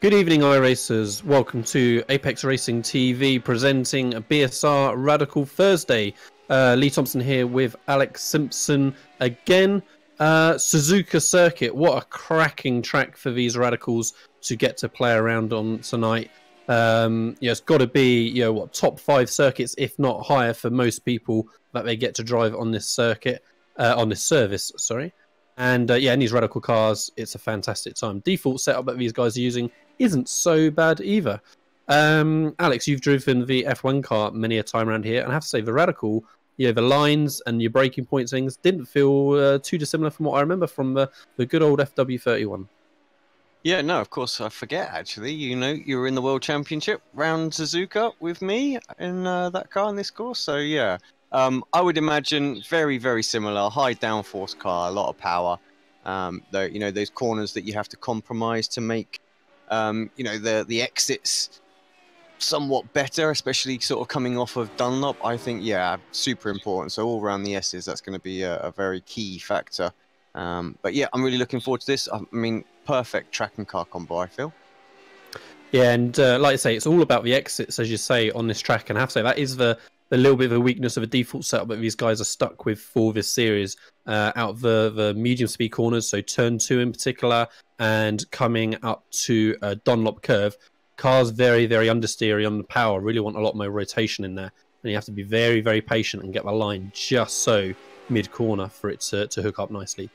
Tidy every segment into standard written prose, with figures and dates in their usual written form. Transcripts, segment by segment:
Good evening, iRacers. Welcome to Apex Racing TV presenting BSR Radical Thursday. Lee Thompson here with Alex Simpson again. Suzuka Circuit, what a cracking track for these Radicals to get to play around on tonight. It's got to be, top 5 circuits, if not higher, for most people that they get to drive on this circuit, on this service, sorry. And in these Radical cars, it's a fantastic time. Default setup that these guys are using isn't so bad either. Alex, you've driven the F1 car many a time around here, and I have to say the Radical, the lines and your braking points things didn't feel too dissimilar from what I remember from the good old FW31. Yeah, no, of course, I forget, actually. You were in the World Championship round Suzuka with me in that car in this course, so yeah. I would imagine very, very similar, high downforce car, a lot of power. Those corners that you have to compromise to make, the exits somewhat better, especially sort of coming off of Dunlop. I think, yeah, super important. So all around the S's, that's going to be a very key factor. But yeah, I'm really looking forward to this. I mean, perfect track and car combo, I feel. Yeah, and like I say, it's all about the exits, as you say, on this track. And I have to say, that is the little bit of a weakness of a default setup that these guys are stuck with for this series. Out of the medium speed corners, so turn 2 in particular, and coming up to Dunlop curve, cars very, very understeery on the power, really want a lot more rotation in there. And you have to be very, very patient and get the line just so mid-corner for it to hook up nicely.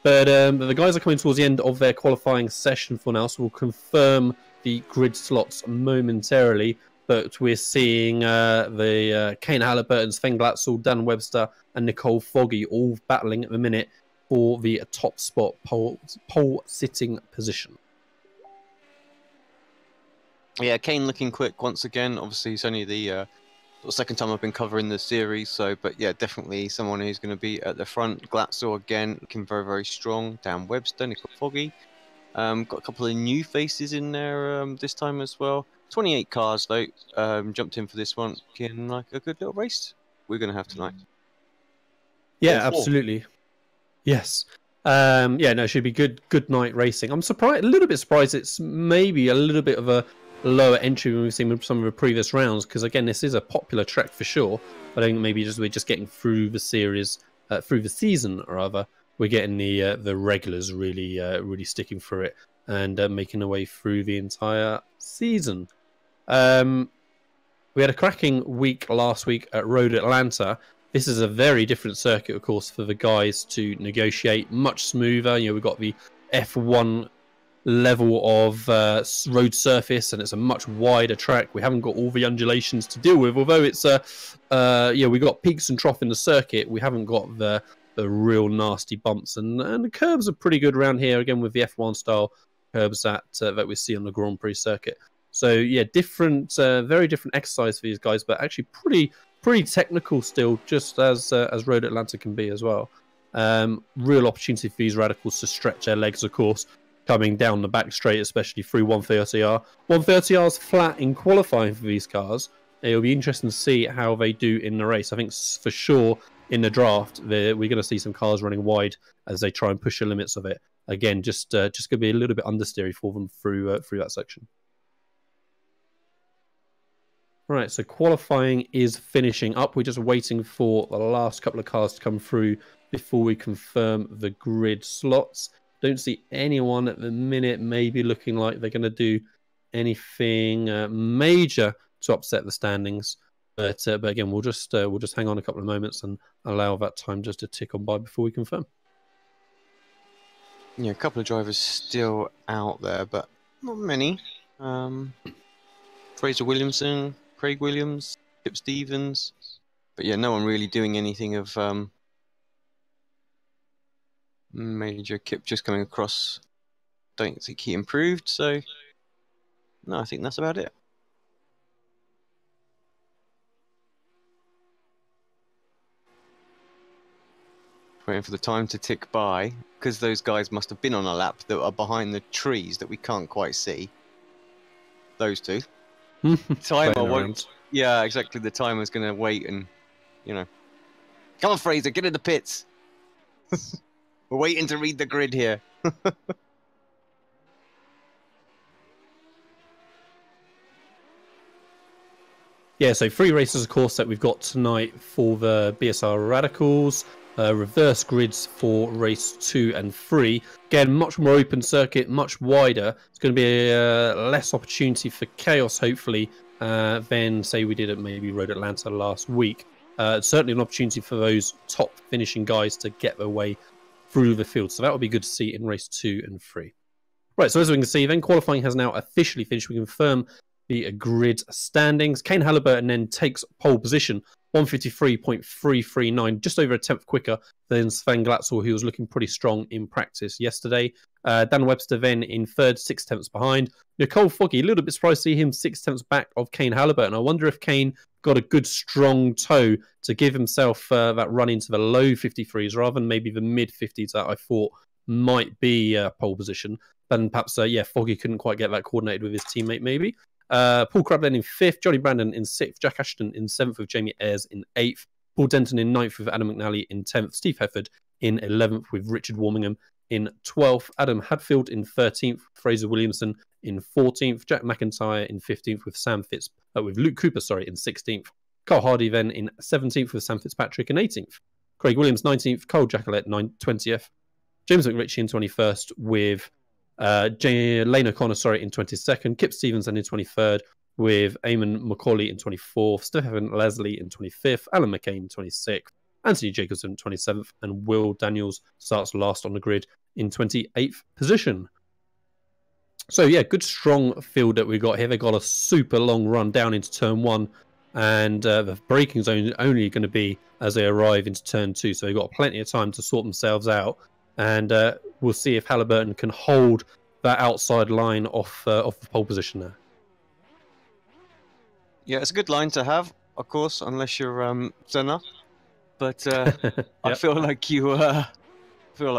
But the guys are coming towards the end of their qualifying session for now, so we'll confirm the grid slots momentarily. But we're seeing the Kane Halliburton, Sven Glatzel, Dan Webster, and Nicole Foggy all battling at the minute for the top spot pole sitting position. Yeah, Kane looking quick once again. Obviously, he's only the second time I've been covering the series, but yeah, definitely someone who's going to be at the front. Glatzel again looking very, very strong. Dan Webster, Nicole Foggy. Got a couple of new faces in there this time as well. 28 cars though, jumped in for this one. Looking like a good little race we're going to have tonight. Yeah, absolutely. Yes. It should be good night racing. I'm a little bit surprised it's maybe a little bit of a lower entry than we've seen with some of the previous rounds, because again, this is a popular track for sure. But I think maybe we're just getting through the series, through the season rather. We're getting the regulars really sticking through it and making their way through the entire season. We had a cracking week last week at Road Atlanta. This is a very different circuit, of course, for the guys to negotiate. Much smoother. We've got the F1 level of road surface, and it's a much wider track. We haven't got all the undulations to deal with, although it's we've got peaks and trough in the circuit. We haven't got the real nasty bumps, and the curbs are pretty good around here, again with the F1 style curbs that we see on the Grand Prix circuit. So yeah, very different exercise for these guys, but actually pretty technical still, just as Road Atlanta can be as well. Real opportunity for these Radicals to stretch their legs, of course, coming down the back straight, especially through 130R. 130R's flat in qualifying for these cars. It'll be interesting to see how they do in the race. I think for sure in the draft, we're going to see some cars running wide as they try and push the limits of it. Again, just going to be a little bit understeery for them through that section. Right, so qualifying is finishing up. We're just waiting for the last couple of cars to come through before we confirm the grid slots. Don't see anyone at the minute maybe looking like they're going to do anything major to upset the standings. But again, we'll just hang on a couple of moments and allow that time just to tick on by before we confirm. Yeah, a couple of drivers still out there, but not many. Fraser Williamson, Craig Williams, Kip Stevens. But yeah, no one really doing anything of major. Kip just coming across. Don't think he improved, so no, I think that's about it. Waiting for the time to tick by, because those guys must have been on a lap that are behind the trees that we can't quite see. Those two. Timer won't. Yeah, exactly. The timer's going to wait and, come on, Fraser, get in the pits. We're waiting to read the grid here. Yeah, so 3 races, of course, that we've got tonight for the BSR Radicals. Reverse grids for race 2 and 3. Again, much more open circuit, much wider. It's going to be less opportunity for chaos, hopefully, than, say, we did at maybe Road Atlanta last week. Certainly an opportunity for those top finishing guys to get their way through the field. So that will be good to see in race 2 and 3. Right, so as we can see, then qualifying has now officially finished. We confirm the grid standings. Kane Halliburton then takes pole position, 153.339, just over a tenth quicker than Sven Glatzel, who was looking pretty strong in practice yesterday. Dan Webster then in third, 6 tenths behind. Nicole Foggy, a little bit surprised to see him 6 tenths back of Kane Halliburton. I wonder if Kane got a good strong toe to give himself that run into the low 53s rather than maybe the mid 50s that I thought might be pole position. Then perhaps, Foggy couldn't quite get that coordinated with his teammate maybe. Paul Crabb then in 5th, Johnny Brandon in 6th, Jack Ashton in 7th with Jamie Ayres in 8th, Paul Denton in 9th with Adam McNally in 10th, Steve Hefford in 11th with Richard Warmingham in 12th, Adam Hadfield in 13th, Fraser Williamson in 14th, Jack McIntyre in 15th with Luke Cooper in 16th, Carl Hardy then in 17th with Sam Fitzpatrick in 18th, Craig Williams 19th, Cole Jackalette 20th, James McRitchie in 21st with Lane O'Connor in 22nd, Kip Stevenson in 23rd with Eamon Macaulay in 24th, Stephen Leslie in 25th, Alan McCain in 26th, Anthony Jacobson in 27th, and Will Daniels starts last on the grid in 28th position. So yeah, good strong field that we got here. They got a super long run down into turn 1, and the braking zone is only going to be as they arrive into turn 2, so they've got plenty of time to sort themselves out. And we'll see if Halliburton can hold that outside line off the pole position there. Yeah, it's a good line to have, of course, unless you're Senna. But yep. I feel like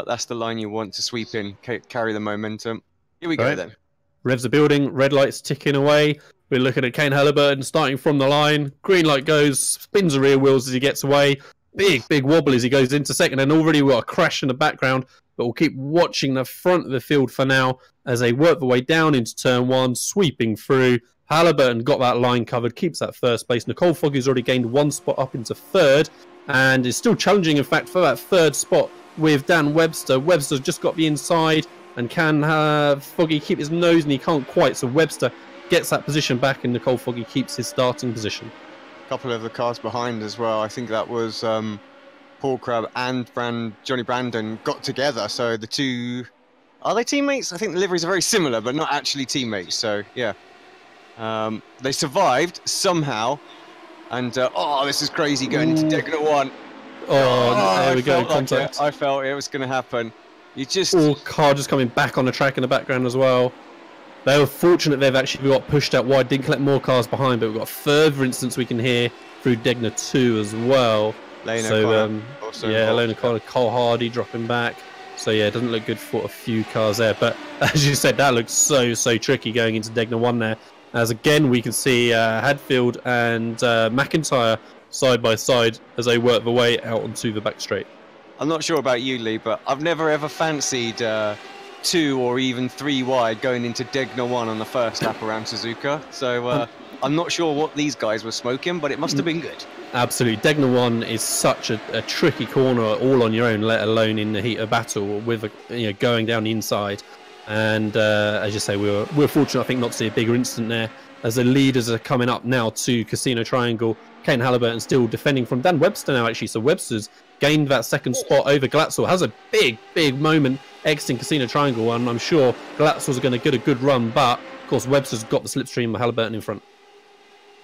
that's the line you want to sweep in, carry the momentum. Here we go then. Revs are building, red lights ticking away. We're looking at Kane Halliburton starting from the line. Green light goes, spins the rear wheels as he gets away. Big wobble as he goes into second, and already we've got a crash in the background, but we'll keep watching the front of the field for now as they work their way down into turn 1, sweeping through. Halliburton got that line covered, keeps that first place. Nicole Foggy's already gained 1 spot up into third, and is still challenging, in fact, for that third spot with Dan Webster. Webster's just got the inside, and can Foggy keep his nose, and he can't quite, so Webster gets that position back, and Nicole Foggy keeps his starting position. Couple of the cars behind as well. I think that was Paul Crabb and Johnny Brandon got together. So the two, are they teammates? I think the liveries are very similar, but not actually teammates. So yeah, they survived somehow. And this is crazy going into Degner 1. There we go. Contact. I felt it was going to happen. Car just coming back on the track in the background as well. They were fortunate they've actually got pushed out wide, didn't collect more cars behind, but we've got a further instance we can hear through Degner 2 as well. Lane O'Connor, Cole Hardy dropping back. So yeah, it doesn't look good for a few cars there. But as you said, that looks so tricky going into Degner 1 there. As again, we can see Hadfield and McIntyre side by side as they work their way out onto the back straight. I'm not sure about you, Lee, but I've never ever fancied 2 or even 3 wide going into Degner 1 on the first lap around Suzuka. So I'm not sure what these guys were smoking, but it must have been good. Absolutely. Degner 1 is such a tricky corner all on your own, let alone in the heat of battle with going down the inside. And as you say, we're fortunate, I think, not to see a bigger incident there as the leaders are coming up now to Casino Triangle. Kane Halliburton still defending from Dan Webster now, actually. So Webster's gained that second spot over Glatzel. Has a big moment exiting Casino Triangle, and I'm sure Glatzel's going to get a good run, but of course Webster's got the slipstream of Halliburton in front.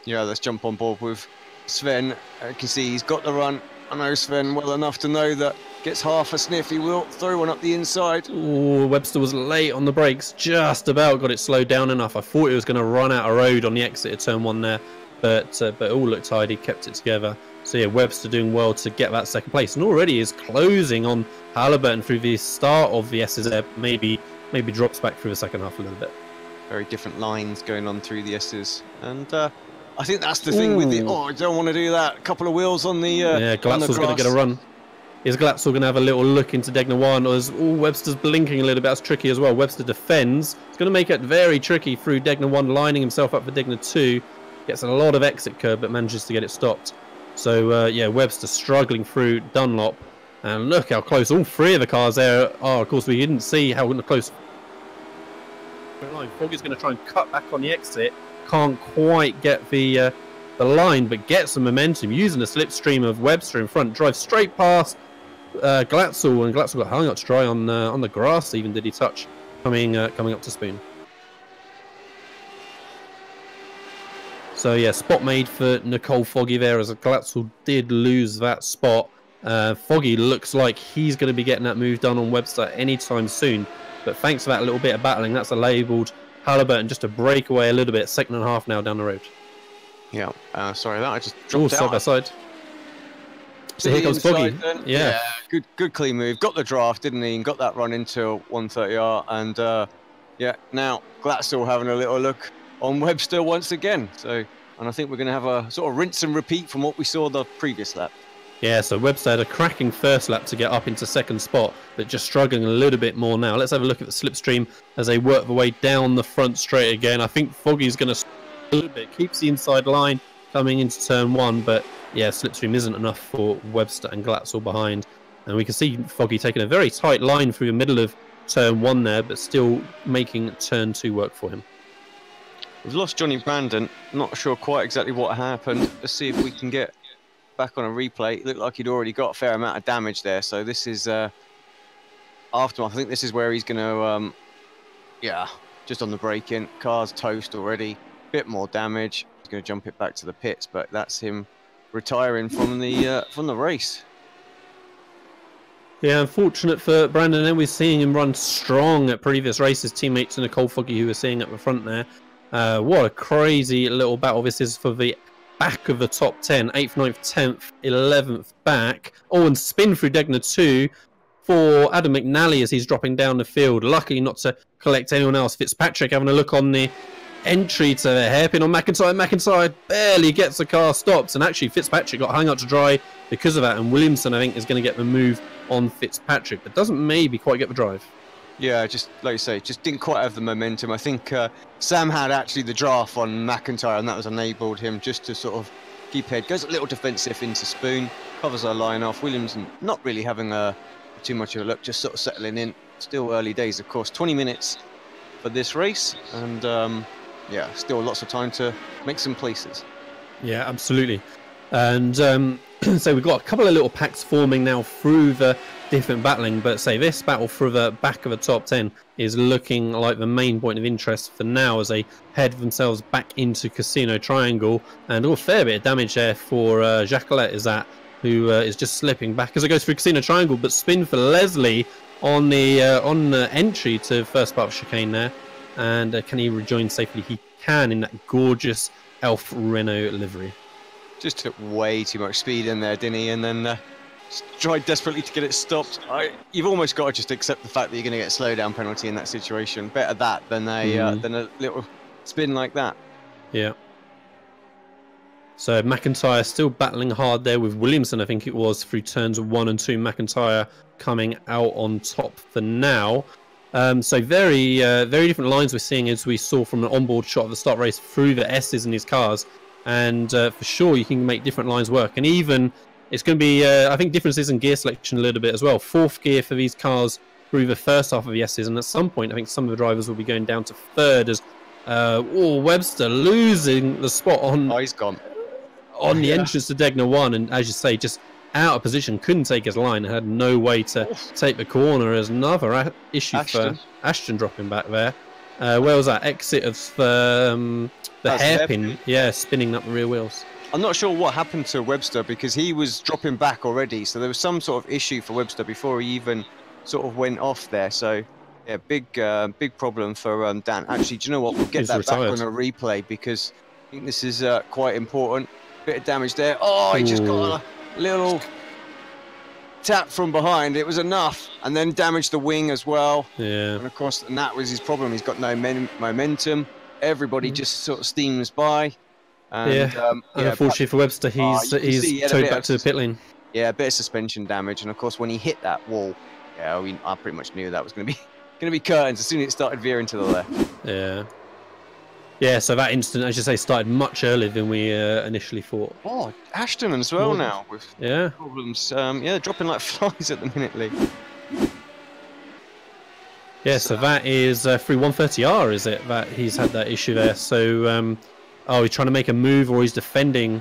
Yeah, let's jump on board with Sven. You can see he's got the run. I know Sven well enough to know that gets half a sniff, he will throw one up the inside. Oh, Webster was late on the brakes, just about got it slowed down enough. I thought he was going to run out of road on the exit of turn 1 there, but it all looked tidy, kept it together. So yeah, Webster doing well to get that second place, and already is closing on Halliburton through the start of the S's there. Maybe drops back through the second half a little bit. Very different lines going on through the S's, and I think that's the thing with the. I don't want to do that. A couple of wheels on the. Yeah, Glatzel's going to get a run. Is Glatzel going to have a little look into Degner 1? Or is Webster's blinking a little bit? That's tricky as well. Webster defends. It's going to make it very tricky through Degner 1, lining himself up for Degner 2. gets a lot of exit curb, but manages to get it stopped. So yeah, Webster struggling through Dunlop, and look how close all three of the cars there are. Of course, we didn't see how close. Foggy's going to try and cut back on the exit. Can't quite get the line, but gets some momentum using the slipstream of Webster in front. Drives straight past Glatzel, and Glatzel got hung up to dry on the grass. Even did he touch coming up to Spoon. So yeah, spot made for Nicole Foggy there, as Glatzel did lose that spot. Foggy looks like he's going to be getting that move done on Webster anytime soon. But thanks for that little bit of battling, that's labelled Halliburton just to break away a little bit. 2.5 now down the road. Yeah, sorry that I just dropped out. Side by side. So here comes Foggy. Yeah, good clean move. Got the draft, didn't he? And got that run into 130R. And yeah, now Glatzel having a little look on Webster once again. So, and I think we're going to have a sort of rinse and repeat from what we saw the previous lap. Yeah, so Webster had a cracking first lap to get up into second spot, but just struggling a little bit more now. Let's have a look at the slipstream as they work their way down the front straight again. I think Foggy's going to a little bit, keeps the inside line coming into turn 1, but yeah, slipstream isn't enough for Webster and Glatzel behind. And we can see Foggy taking a very tight line through the middle of turn 1 there, but still making turn 2 work for him. We've lost Johnny Brandon. Not sure quite exactly what happened. Let's see if we can get back on a replay. It looked like he'd already got a fair amount of damage there. So this is aftermath. I think this is where he's going to, yeah, just on the break-in. Car's toast already. Bit more damage. He's going to jump it back to the pits, but that's him retiring from the race. Yeah, unfortunate for Brandon. And we're seeing him run strong at previous races. Teammates to Nicole Foggy, who we're seeing at the front there. What a crazy little battle this is for the back of the top 10. 8th, 9th, 10th, 11th back. Oh, and spin through Degner 2 for Adam McNally as he's dropping down the field. Luckily not to collect anyone else. Fitzpatrick having a look on the entry to the hairpin on McIntyre. McIntyre barely gets the car stopped, and actually Fitzpatrick got hung up to dry because of that, and Williamson I think is going to get the move on Fitzpatrick, but doesn't maybe quite get the drive. Yeah, just like you say, just didn't quite have the momentum. I think Sam had actually the draft on McIntyre, and that was enabled him just to sort of keep head. Goes a little defensive into Spoon, covers our line off. Williamson not really having too much of a look, just sort of settling in. Still early days, of course. 20 minutes for this race, and yeah, still lots of time to make some places. Yeah, absolutely. And so we've got a couple of little packs forming now through the different battling, but say this battle through the back of the top 10 is looking like the main point of interest for now as they head themselves back into Casino Triangle, and a fair bit of damage there for Jacqueline is that, who is just slipping back as it goes through Casino Triangle, but spin for Leslie on the entry to first part of chicane there. And can he rejoin safely? He can in that gorgeous Elf Renault livery. Just took way too much speed in there, didn't he? And then tried desperately to get it stopped. You've almost got to just accept the fact that you're going to get a slowdown penalty in that situation. Better that than a little spin like that. Yeah. So McIntyre still battling hard there with Williamson, I think it was, through turns 1 and 2. McIntyre coming out on top for now. So very different lines we're seeing as we saw from an onboard shot of the start race through the S's in these cars. And for sure you can make different lines work. And even it's going to be, I think, differences in gear selection a little bit as well. 4th gear for these cars through the first half of the S's. And at some point, I think some of the drivers will be going down to 3rd as Webster losing the spot on, he's gone. On the entrance to Degner 1. And as you say, just out of position, couldn't take his line, had no way to take the corner. As another issue for Ashton dropping back there. Where was that exit of the hairpin? Yeah, spinning up the rear wheels. I'm not sure what happened to Webster because he was dropping back already, so there was some sort of issue for Webster before he even sort of went off there. So yeah, big problem for Dan. Actually, do you know what? We'll get that back on a replay because I think this is quite important. Bit of damage there. Oh, he just got a little tap from behind. It was enough, and then damaged the wing as well. Yeah. And of course, that was his problem. He's got no momentum. Everybody just sort of steams by. And, and unfortunately for Webster, he's towed back to the pit lane. Yeah, a bit of suspension damage, and of course, when he hit that wall, yeah, I pretty much knew that was going to be curtains as soon as it started veering to the left. Yeah. Yeah, so that incident, as you say, started much earlier than we initially thought. Oh, Ashton as well now with Yeah. problems. Yeah, dropping like flies at the minute, Lee. Yeah, so that is through 130R, is it? That he's had that issue there. So, oh, he's trying to make a move, or he's defending,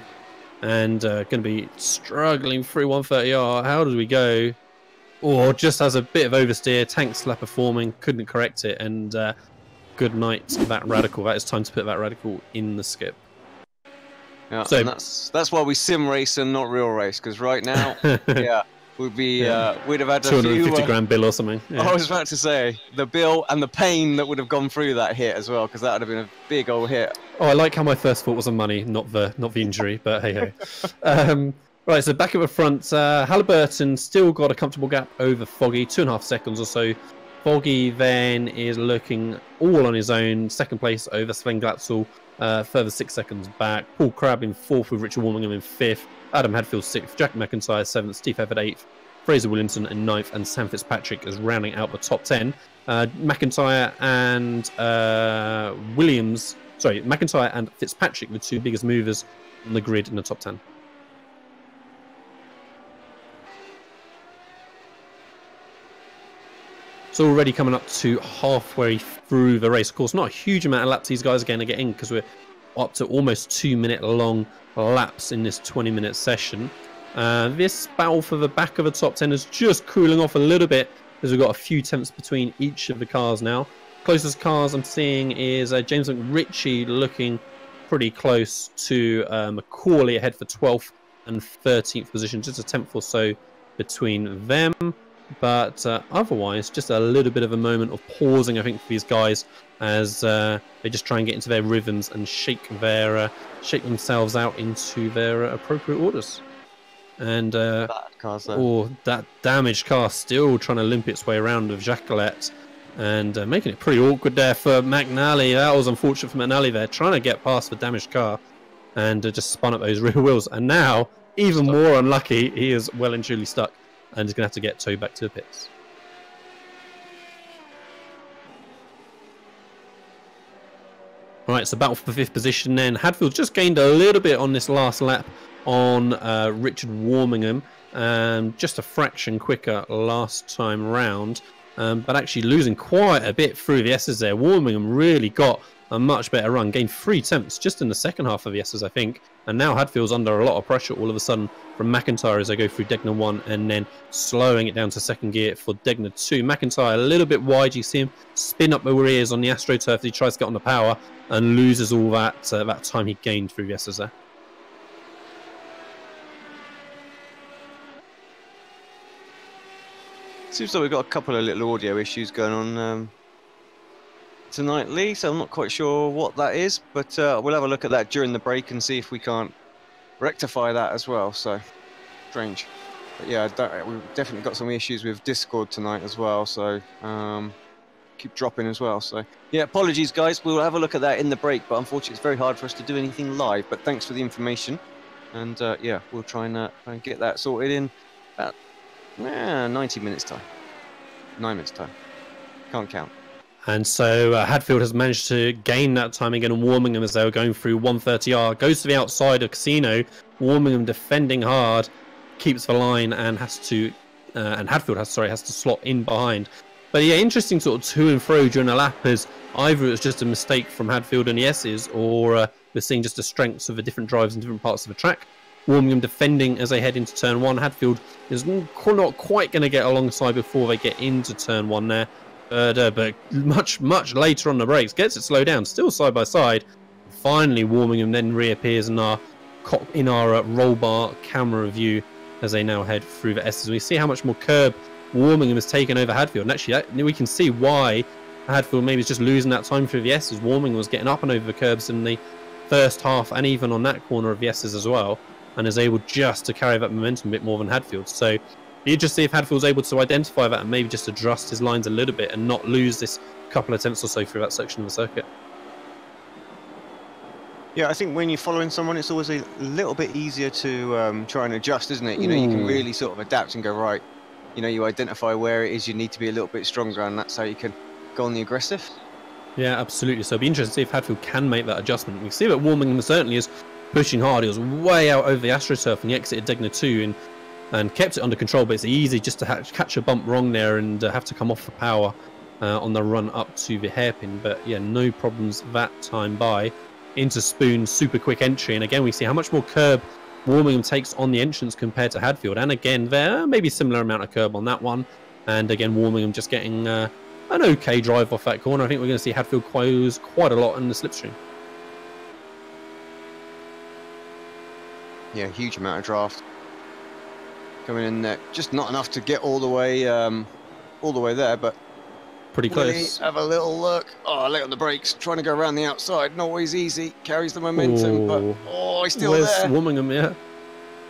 and going to be struggling through 130R. How did we go? Or just has a bit of oversteer, tank slapper forming, couldn't correct it, and good night, that Radical. That is time to put that Radical in the skip. Yeah, so, and that's why we sim race and not real race, because right now, yeah, we'd be we'd have had a 250 grand bill or something. Yeah. I was about to say the bill and the pain that would have gone through that hit as well, because that would have been a big old hit. Oh, I like how my first thought was on money, not the injury, but hey ho. Right, so back at the front, Halliburton still got a comfortable gap over Foggy, 2.5 seconds or so. Foggy then is looking all on his own, second place over Sven Glatzel, further 6 seconds back. Paul Crabb in 4th with Richard Warmingham in 5th. Adam Hadfield 6th, Jack McIntyre 7th, Steve Efford 8th, Fraser Williamson in 9th, and Sam Fitzpatrick is rounding out the top 10. McIntyre and McIntyre and Fitzpatrick, the two biggest movers on the grid in the top 10. So already coming up to halfway through the race. Of course, not a huge amount of laps these guys are going to get in, because we're up to almost 2-minute long laps in this 20-minute session. This battle for the back of the top 10 is just cooling off a little bit, as we've got a few tenths between each of the cars now. Closest cars I'm seeing is James McRitchie looking pretty close to Macaulay, ahead for 12th and 13th position, just a tenth or so between them. But otherwise, just a little bit of a moment of pausing, I think, for these guys, as they just try and get into their rhythms and shake themselves out into their appropriate orders. And that damaged car still trying to limp its way around with Jacqueline, and making it pretty awkward there for McNally. That was unfortunate for McNally there, trying to get past the damaged car, and just spun up those rear wheels. And now, even more unlucky, he is well and truly stuck, and is going to have to get towed back to the pits. Right, so battle for the 5th position then. Hadfield just gained a little bit on this last lap on Richard Warmingham, just a fraction quicker last time round, but actually losing quite a bit through the S's there. Warmingham really got a much better run, gained 3 tenths just in the second half of the S's, I think, and now Hadfield's under a lot of pressure all of a sudden from McIntyre as they go through Degner 1 and then slowing it down to second gear for Degner 2. McIntyre a little bit wide, you see him spin up the rears on the AstroTurf as he tries to get on the power and loses all that that time he gained through the S's there. Seems like we've got a couple of little audio issues going on tonight, Lee, so I'm not quite sure what that is, but we'll have a look at that during the break and see if we can't rectify that as well. So strange, but yeah, we've definitely got some issues with Discord tonight as well, so keep dropping as well. So yeah, apologies guys, we'll have a look at that in the break, but unfortunately it's very hard for us to do anything live, but thanks for the information, and yeah, we'll try and get that sorted in about 90 minutes time, 9 minutes time, can't count. And so Hadfield has managed to gain that time again, and Warmingham, as they were going through 130R, goes to the outside of Casino. Warmingham defending hard, keeps the line, and Hadfield has to slot in behind. But yeah, interesting sort of to and fro during the lap, as either it was just a mistake from Hadfield and the S's, or we're seeing just the strengths of the different drives in different parts of the track. Warmingham defending as they head into turn 1. Hadfield is not quite going to get alongside before they get into turn 1 there. But much later on the brakes, gets it slowed down, still side by side. Finally, Warmingham then reappears in our roll bar camera view as they now head through the S's. We see how much more curb Warmingham has taken over Hadfield, and actually we can see why Hadfield maybe is just losing that time through the S's. Warmingham was getting up and over the curbs in the first half, and even on that corner of the S's as well, and is able just to carry that momentum a bit more than Hadfield. So you just see if Hadfield's able to identify that and maybe just adjust his lines a little bit and not lose this couple of tenths or so through that section of the circuit. Yeah, I think when you're following someone, it's always a little bit easier to try and adjust, isn't it? You know, you can really sort of adapt and go, right, you know, you identify where it is you need to be a little bit stronger, and that's how you can go on the aggressive. Yeah, absolutely. So it'll be interesting to see if Hadfield can make that adjustment. We see that Warmingham certainly is pushing hard. He was way out over the AstroTurf and he exited Degner 2 and kept it under control, but it's easy just to catch a bump wrong there and have to come off the power on the run up to the hairpin. But yeah, no problems that time by. Into Spoon, super quick entry, and again we see how much more curb Warmingham takes on the entrance compared to Hadfield, and again there maybe similar amount of curb on that one, and again Warmingham just getting an okay drive off that corner. I think we're going to see Hadfield close quite a lot in the slipstream. Yeah, huge amount of draft coming in there, just not enough to get all the way there, but pretty close. Have a little look. Oh, late on the brakes, trying to go around the outside. Not always easy. Carries the momentum, but he's still there. Warmingham, yeah.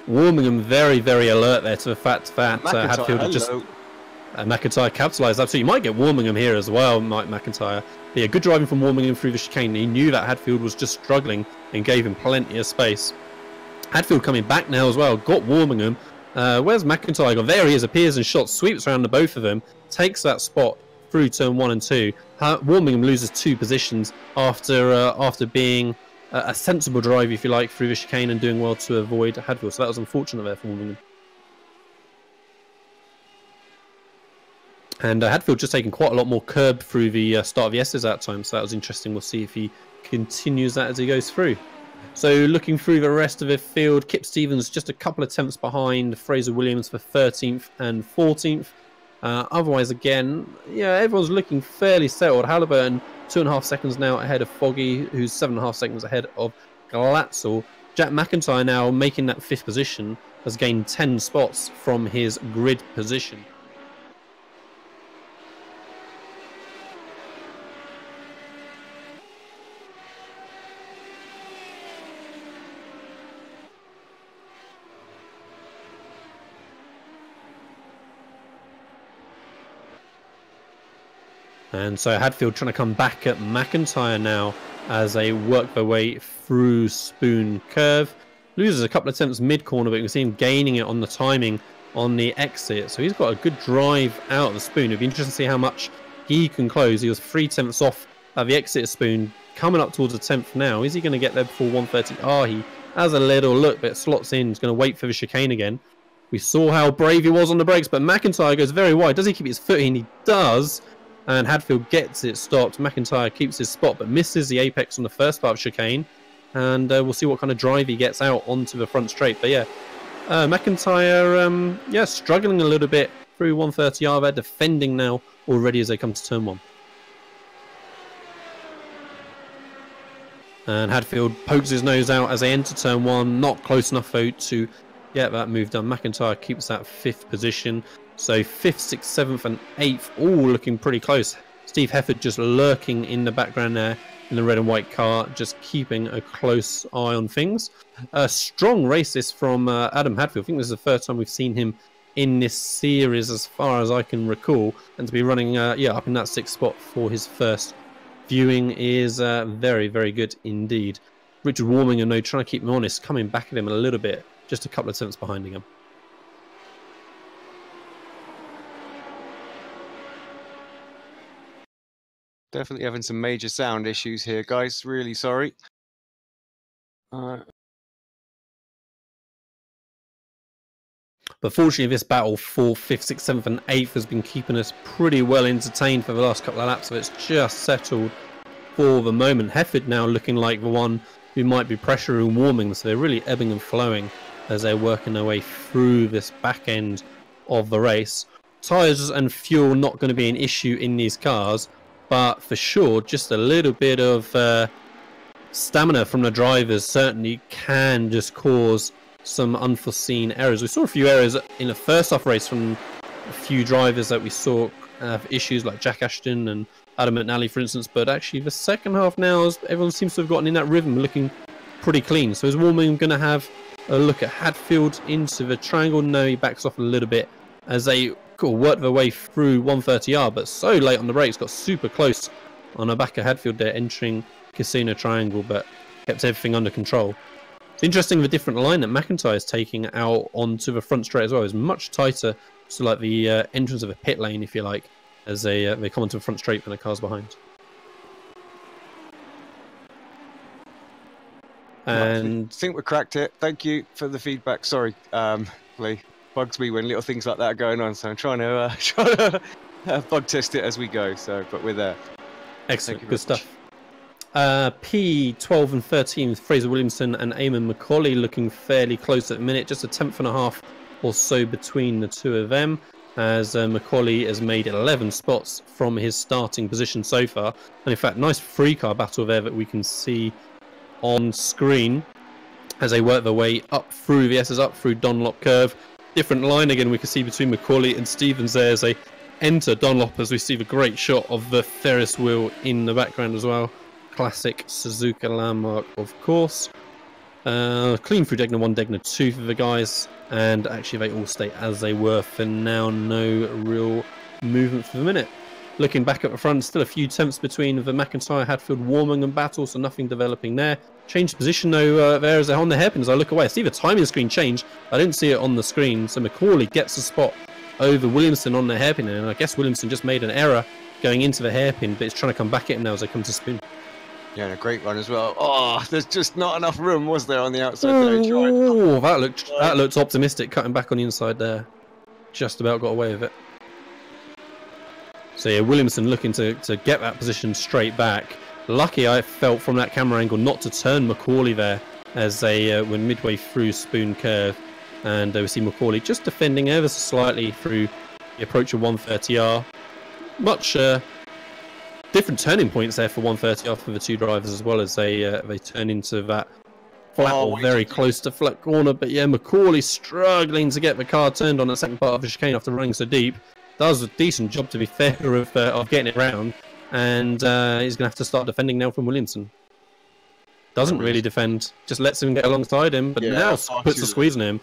Warmingham very, very alert there to the fact that Hadfield just McIntyre capitalised. Absolutely, you might get Warmingham here as well, Mike McIntyre. But yeah, good driving from Warmingham through the chicane. He knew that Hadfield was just struggling and gave him plenty of space. Hadfield coming back now as well. Got Warmingham. Where's McIntyre gone? There he is. Appears and shots. Sweeps around the both of them. Takes that spot through turn 1 and 2. Warmingham loses 2 positions after being a sensible drive, if you like, through the chicane and doing well to avoid Hadfield. So that was unfortunate there for Warmingham. And Hadfield just taking quite a lot more curb through the start of the S's that time. So that was interesting. We'll see if he continues that as he goes through. So looking through the rest of the field, Kip Stevens just a couple of tenths behind Fraser Williams for 13th and 14th. Otherwise, again, yeah, everyone's looking fairly settled. Halliburton 2.5 seconds now ahead of Foggy, who's 7.5 seconds ahead of Glatzel. Jack McIntyre now making that 5th position, has gained 10 spots from his grid position. And so Hadfield trying to come back at McIntyre now as they work their way through Spoon Curve. Loses a couple of attempts mid-corner, but you can see him gaining it on the timing on the exit. So he's got a good drive out of the Spoon. It'd be interesting to see how much he can close. He was 3 tenths off at the exit of Spoon, coming up towards the 10th now. Is he going to get there before 1:30? He has a little look, but slots in. He's going to wait for the chicane again. We saw how brave he was on the brakes, but McIntyre goes very wide. Does he keep his foot in? He does. And Hadfield gets it stopped. McIntyre keeps his spot, but misses the apex on the first part of chicane. And we'll see what kind of drive he gets out onto the front straight. But yeah, McIntyre, struggling a little bit through 130R there, defending now already as they come to turn 1. And Hadfield pokes his nose out as they enter turn 1. Not close enough though to get that move done. McIntyre keeps that 5th position. So 5th, 6th, 7th and 8th all looking pretty close. Steve Hefford just lurking in the background there in the red and white car, just keeping a close eye on things. A strong race this from Adam Hadfield. I think this is the first time we've seen him in this series as far as I can recall. And to be running up in that 6th spot for his first viewing is very, very good indeed. Richard Warmingham, though, trying to keep him honest, coming back at him a little bit, just a couple of tenths behind him. Definitely having some major sound issues here, guys. Really sorry. But fortunately, this battle for 5th, 6th, 7th and 8th has been keeping us pretty well entertained for the last couple of laps, so it's just settled for the moment. Hefford now looking like the one who might be pressuring Warming, so they're really ebbing and flowing as they're working their way through this back end of the race. Tyres and fuel not going to be an issue in these cars, but for sure, just a little bit of stamina from the drivers certainly can just cause some unforeseen errors. We saw a few errors in the first half race from a few drivers that we saw have issues like Jack Ashton and Adam McNally, for instance, but actually the second half now, everyone seems to have gotten in that rhythm, looking pretty clean. So is Warmingham going to have a look at Hadfield into the triangle? No, he backs off a little bit as they work their way through 130R, but so late on the brakes, got super close on the back of Hadfield there, entering Casino Triangle, but kept everything under control. It's interesting the different line that McIntyre is taking out onto the front straight as well. It's much tighter, so like the entrance of a pit lane, if you like, as they come onto the front straight than the cars behind. And I think we cracked it. Thank you for the feedback. Sorry, Lee. Bugs me when little things like that are going on, so I'm trying to bug test it as we go. So, but we're there. Excellent, good stuff. P12 and 13, Fraser Williamson and Eamon Macaulay looking fairly close at the minute, just a tenth and a half or so between the two of them, as Macaulay has made 11 spots from his starting position so far. And in fact, nice free car battle there that we can see on screen as they work their way up through the S's, up through Dunlop curve. Different line again we can see between Macaulay and Stevens there as they enter Dunlop, as we see the great shot of the Ferris wheel in the background as well. Classic Suzuka landmark, of course. Clean through Degner 1, Degner 2 for the guys, and actually they all stay as they were for now. No real movement for the minute. Looking back at the front, still a few tenths between the McIntyre, Hadfield, Warming and Battle, so nothing developing there. Changed position though there as they're on the hairpin. As I look away, I see the timing screen change. I don't see it on the screen, so Macaulay gets a spot over Williamson on the hairpin, and I guess Williamson just made an error going into the hairpin, but it's trying to come back at him now as they come to spin. Yeah, and a great run as well. Oh, there's just not enough room, was there, on the outside there? there? Oh, that looked optimistic, cutting back on the inside there. Just about got away with it. So yeah, Williamson looking to get that position straight back. Lucky, I felt, from that camera angle not to turn Macaulay there as they were midway through Spoon Curve. And we see Macaulay just defending ever so slightly through the approach of 130R. Much different turning points there for 130R for the two drivers, as well as they turn into that flat or very close to flat corner. But yeah, Macaulay struggling to get the car turned on the second part of the chicane after running so deep. Does a decent job, to be fair, of getting it round, and he's going to have to start defending now from Williamson. Doesn't really defend, just lets him get alongside him, but now puts a squeeze on him.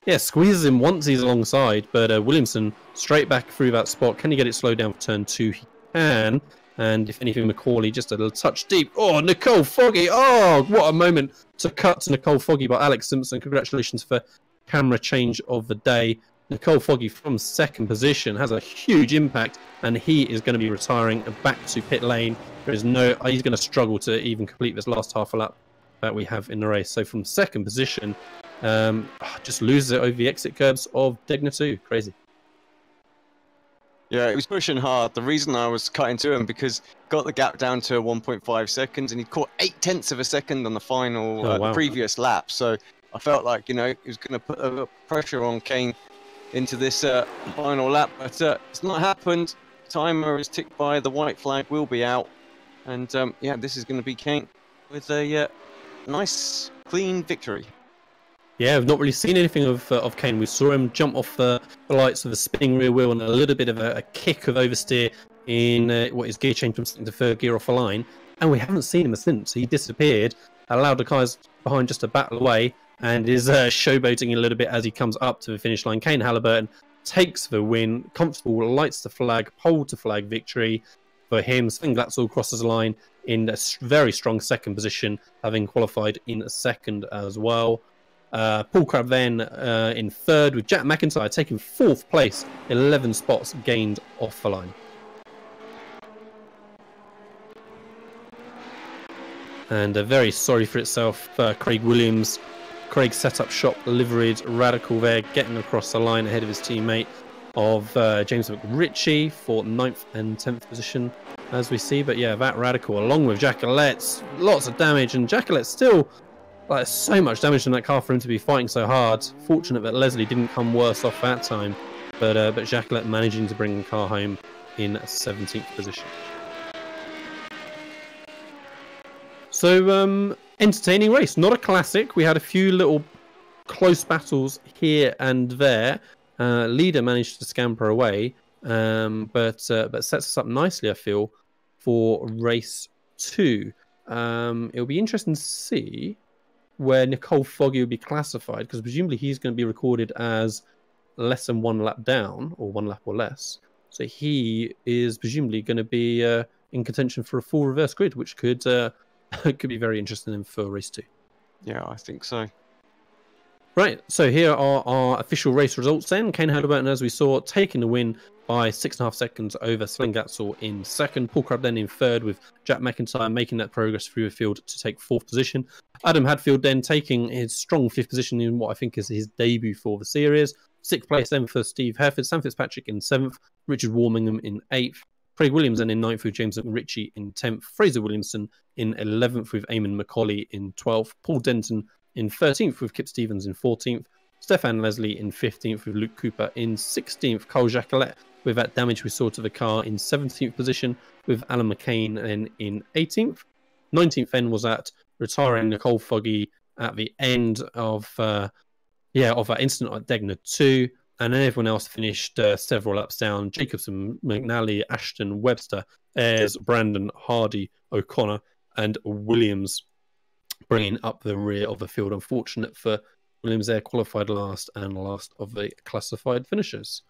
Yeah, squeezes him once he's alongside, but Williamson straight back through that spot. Can he get it slowed down for turn 2? He can. And if anything, Macaulay just a little touch deep. Oh, Nicole Foggy. Oh, what a moment to cut to Nicole Foggy by Alex Simpson. Congratulations for camera change of the day. Nicole Foggy from second position has a huge impact, and he is going to be retiring back to pit lane. He's going to struggle to even complete this last half a lap that we have in the race. So from second position, just loses it over the exit curbs of Degner 2. Crazy. Yeah, he was pushing hard. The reason I was cutting to him because got the gap down to 1.5 seconds, and he caught 0.8 of a second on the final, the previous lap. So I felt like, he was going to put a pressure on Kane into this final lap, but it's not happened. Timer is ticked by, the white flag will be out, and yeah, this is going to be Kane with a nice, clean victory. Yeah, I've not really seen anything of Kane. We saw him jump off the lights with a spinning rear wheel and a little bit of a kick of oversteer in what is gear change from second to third gear off a line, and we haven't seen him since. He disappeared, allowed the cars behind just to battle away, and is showboating a little bit as he comes up to the finish line. Kane Halliburton takes the win, comfortable, lights the flag, pole to flag victory for him. Sven Glatzel crosses the line in a very strong second position, having qualified in second as well. Paul Crabb then in third, with Jack McIntyre taking fourth place, 11 spots gained off the line. And very sorry for itself, Craig Williams. Craig set up shop, liveried Radical there, getting across the line ahead of his teammate of James McRitchie for 9th and 10th position, as we see. But yeah, that Radical, along with Jacquelette's, lots of damage, and Jacquelette's still, like, so much damage in that car for him to be fighting so hard. Fortunate that Leslie didn't come worse off that time, but Jacquelette managing to bring the car home in 17th position. So, entertaining race, not a classic. We had a few little close battles here and there. Leader managed to scamper away, but sets us up nicely, I feel, for race 2. It'll be interesting to see where Nicole Foggy will be classified, because presumably he's going to be recorded as less than 1 lap down, or 1 lap or less. So he is presumably going to be in contention for a full reverse grid, which could could be very interesting for race 2. Yeah, I think so. Right, so here are our official race results then. Kane Halliburton, as we saw, taking the win by 6.5 seconds over Sven Gatzel in second. Paul Crubb then in third, with Jack McIntyre making that progress through the field to take fourth position. Adam Hadfield then taking his strong fifth position in what I think is his debut for the series. Sixth place then for Steve Herford, Sam Fitzpatrick in seventh, Richard Warmingham in eighth, Craig Williams then in ninth with James McRitchie in 10th, Fraser Williamson in 11th with Eamon McCauley in 12th, Paul Denton in 13th with Kip Stevens in 14th, Stefan Leslie in 15th with Luke Cooper in 16th, Carl Jacquelet with that damage we saw to the car in 17th position, with Alan McCain then in 18th. 19th then was at retiring Nicole Foggy at the end of that incident at Degner 2. And then everyone else finished several laps down. Jacobson, McNally, Ashton, Webster, Ayres, Brandon, Hardy, O'Connor, and Williams bringing up the rear of the field. Unfortunate for Williams there, qualified last and last of the classified finishers.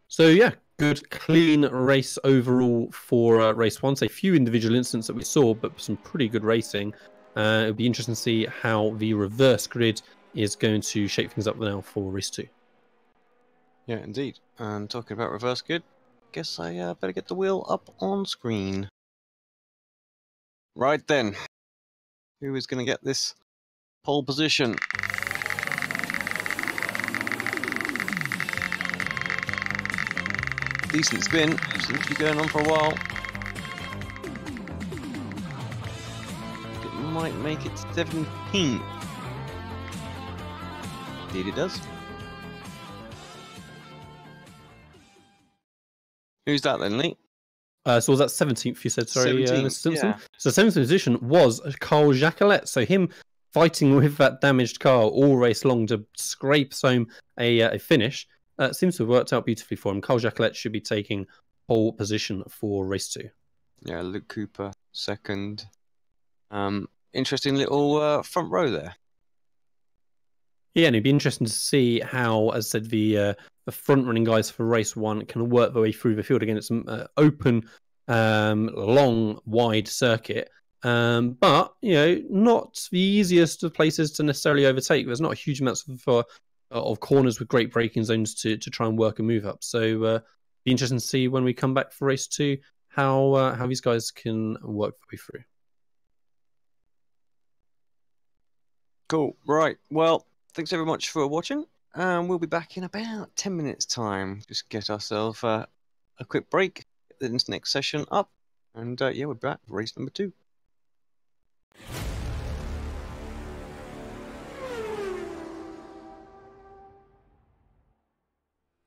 So yeah, good clean race overall for race one. So a few individual incidents that we saw, but some pretty good racing. It'll be interesting to see how the reverse grid is going to shape things up now for race 2. Yeah, indeed. And talking about reverse grid, guess I better get the wheel up on screen. Right then, who is going to get this pole position? Decent spin, seems to be going on for a while. It might make it 17th. Indeed it does. Who's that then, Lee? So was that 17th you said, sorry, 17th, Mr. Simpson? yeah. So 17th position was Carl Jacquelet. So him fighting with that damaged car all race long to scrape home a finish. Seems to have worked out beautifully for him. Carl Jacquelet should be taking pole position for race 2. Yeah, Luke Cooper, second. Interesting little front row there. Yeah, and it'd be interesting to see how, as I said, the front-running guys for race 1 can work their way through the field. Again, it's an open, long, wide circuit. But, not the easiest of places to necessarily overtake. There's not a huge amount of corners with great braking zones to try and work a move up. So be interesting to see when we come back for race 2 how these guys can work their way through. Cool. Right. Well, thanks very much for watching. We'll be back in about 10 minutes' time. Just get ourselves a quick break, get this next session up, and we're back for race number 2.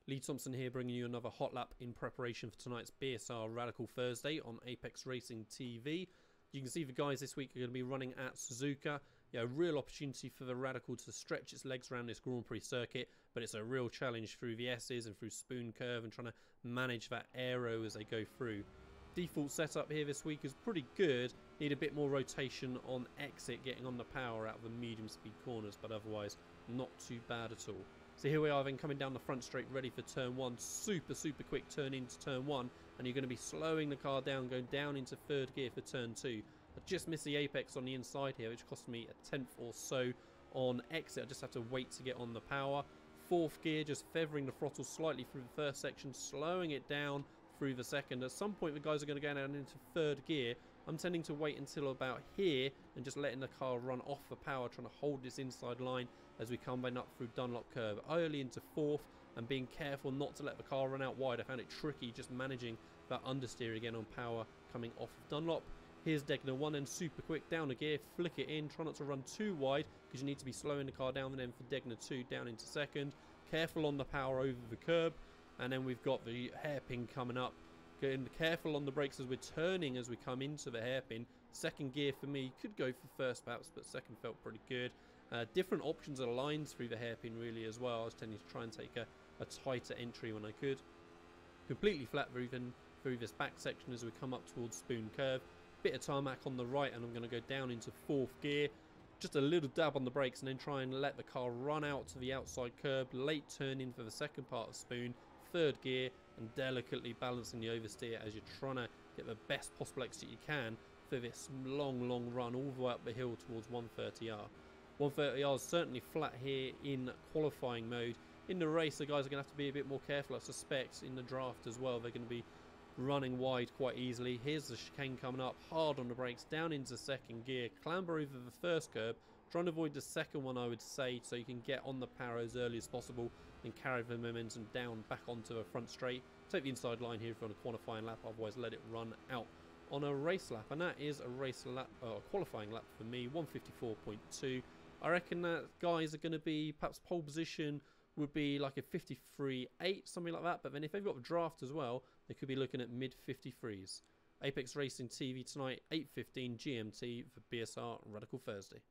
Lee Thompson here, bringing you another hot lap in preparation for tonight's BSR Radical Thursday on Apex Racing TV. You can see the guys this week are going to be running at Suzuka. A real opportunity for the Radical to stretch its legs around this Grand Prix circuit, but it's a real challenge through the S's and through Spoon Curve and trying to manage that aero as they go through. Default setup here this week is pretty good. Need a bit more rotation on exit, getting on the power out of the medium speed corners, but otherwise not too bad at all. So here we are then coming down the front straight, ready for turn 1. Super quick turn into turn 1, and you're going to be slowing the car down, going down into third gear for turn 2. I just missed the apex on the inside here, which cost me a 10th or so on exit. I just have to wait to get on the power. Fourth gear, just feathering the throttle slightly through the first section, slowing it down through the second. At some point, the guys are going to go down into third gear. I'm tending to wait until about here and just letting the car run off the power, trying to hold this inside line as we come up through Dunlop Curve. Early into fourth and being careful not to let the car run out wide. I found it tricky just managing that understeer again on power coming off of Dunlop. Here's Degner 1 and super quick down a gear, flick it in, try not to run too wide because you need to be slowing the car down, and then for Degner 2 down into second. Careful on the power over the curb, and then we've got the hairpin coming up. Getting careful on the brakes as we're turning as we come into the hairpin. Second gear for me, could go for first perhaps, but second felt pretty good. Different options of lines through the hairpin really as well. I was tending to try and take a tighter entry when I could. Completely flat through this back section as we come up towards Spoon Curve. Bit of tarmac on the right, and I'm going to go down into fourth gear. Just a little dab on the brakes and then try and let the car run out to the outside curb. Late turn in for the second part of Spoon. Third gear and delicately balancing the oversteer as you're trying to get the best possible exit you can for this long run all the way up the hill towards 130R. 130R is certainly flat here in qualifying mode. In the race, the guys are going to have to be a bit more careful, I suspect, in the draft as well. They're going to be running wide quite easily. Here's the chicane coming up, hard on the brakes, down into second gear, clamber over the first curb, trying to avoid the second one, I would say, so you can get on the power as early as possible and carry the momentum down back onto the front straight. Take the inside line here if you're on a qualifying lap, otherwise let it run out on a race lap. And that is a race lap, a qualifying lap for me, 154.2. I reckon that guys are going to be, perhaps pole position would be like a 53.8, something like that. But then if they've got a draft as well, they could be looking at mid 53s. Apex Racing TV tonight, 8:15 GMT for BSR Radical Thursday.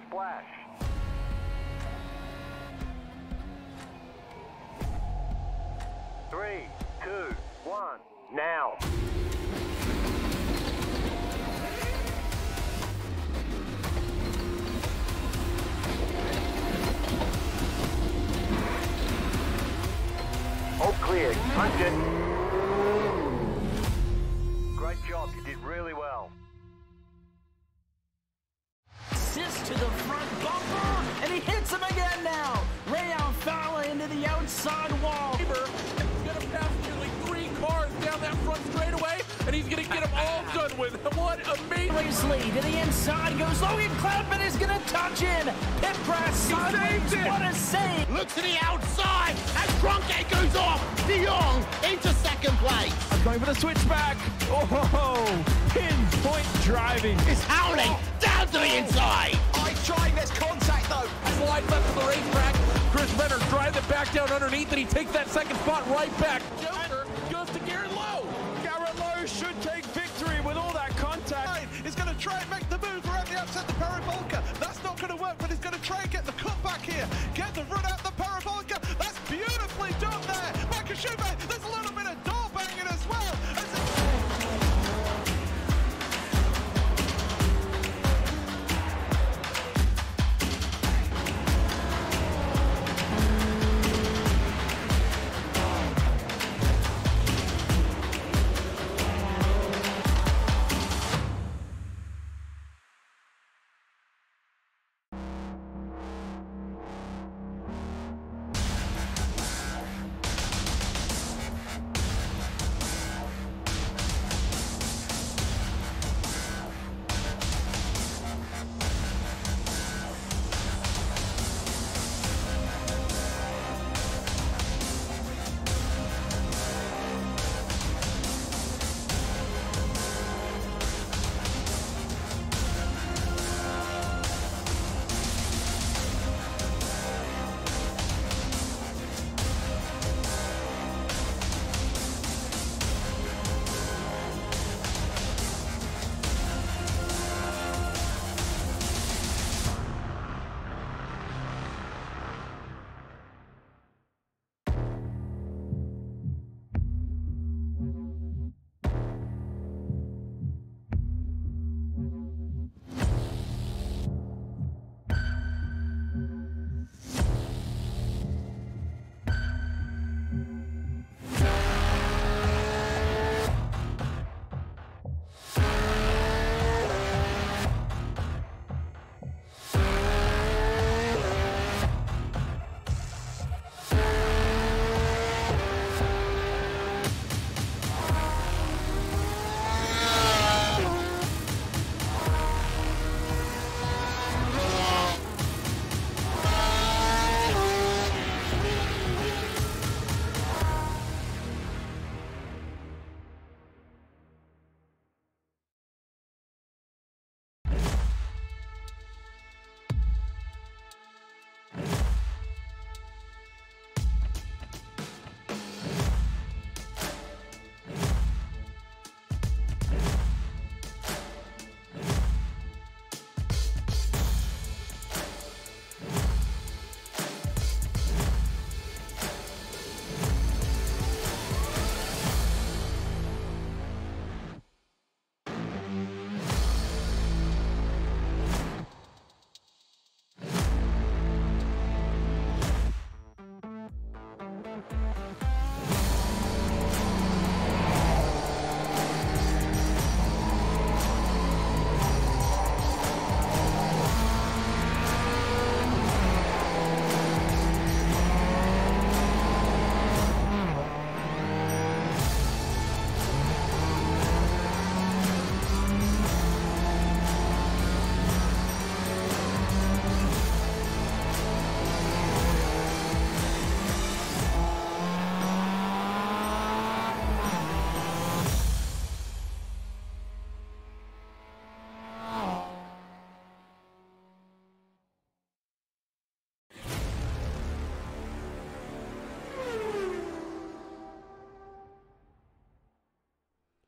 splash. Three, two, one, now. All clear. Punch it. Great job. You did really well. Assist to the front bumper, and he hits him again now. Rayon Fowler into the outside wall. He's going to pass nearly 3 cars down that front straightaway, and he's going to get them all done with. What amazing. Lee to the inside goes Logan Clapman is going to touch in. Pit press sideways. What a save. Look to the outside as Cronkite goes off. De Jong into second place. Going for the switchback. Oh, pinpoint driving. It's Howling down to the inside. Trying this contact though. Slide left to the racetrack. Chris Renner drives it back down underneath, and he takes that second spot right back. Joker goes to Garrett Lowe. Garrett Lowe should take victory with all that contact. He's going to try and make the move around the outside the Paravolca. That's not going to work, but he's going to try and get the cut back here. Get the run out the Paravolca. That's beautifully done there. Michael Schubert, there's a little bit of door banging as well.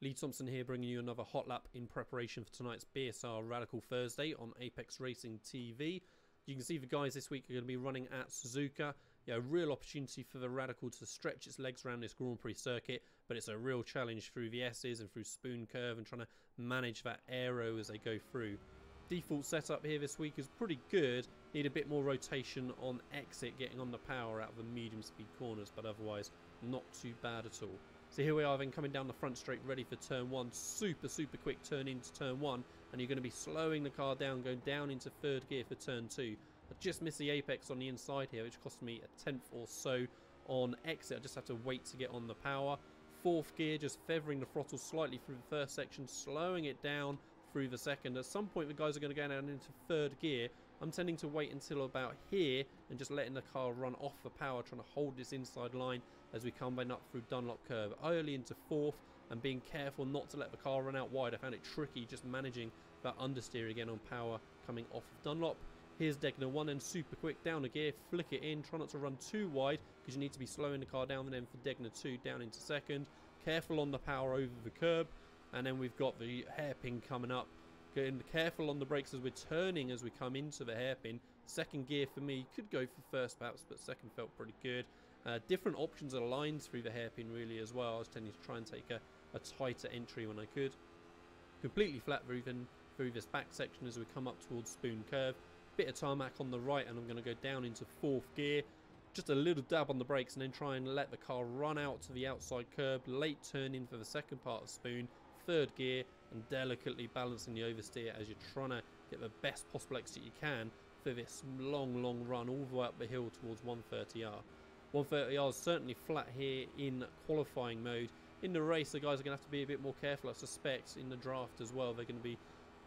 Lee Thompson here, bringing you another hot lap in preparation for tonight's BSR Radical Thursday on Apex Racing TV. You can see the guys this week are going to be running at Suzuka. Yeah, a real opportunity for the Radical to stretch its legs around this Grand Prix circuit, but it's a real challenge through the S's and through Spoon Curve and trying to manage that aero as they go through. Default setup here this week is pretty good. Need a bit more rotation on exit, getting on the power out of the medium speed corners, but otherwise not too bad at all. So here we are then coming down the front straight, ready for turn one. Super quick turn into turn one, and you're going to be slowing the car down, going down into third gear for turn two. I just missed the apex on the inside here, which cost me a tenth or so on exit. I just have to wait to get on the power. Fourth gear, just feathering the throttle slightly through the first section, slowing it down through the second. At some point the guys are going to go down into third gear. I'm tending to wait until about here and just letting the car run off the power, trying to hold this inside line as we come up through Dunlop curve. Early into fourth and being careful not to let the car run out wide. I found it tricky just managing that understeer again on power coming off of Dunlop. Here's Degner, one end super quick, down a gear, flick it in, try not to run too wide because you need to be slowing the car down, and then for Degner 2 down into second. Careful on the power over the curb, and then we've got the hairpin coming up. Getting careful on the brakes as we're turning as we come into the hairpin. Second gear for me, could go for first perhaps, but second felt pretty good. Different options of lines through the hairpin really as well. I was tending to try and take a tighter entry when I could. Completely flat through this back section as we come up towards Spoon Curve. Bit of tarmac on the right, and I'm going to go down into fourth gear. Just a little dab on the brakes and then try and let the car run out to the outside curb. Late turn in for the second part of Spoon. Third gear and delicately balancing the oversteer as you're trying to get the best possible exit you can for this long run all the way up the hill towards 130R. 130R is certainly flat here in qualifying mode. In the race, the guys are going to have to be a bit more careful, I suspect, in the draft as well. They're going to be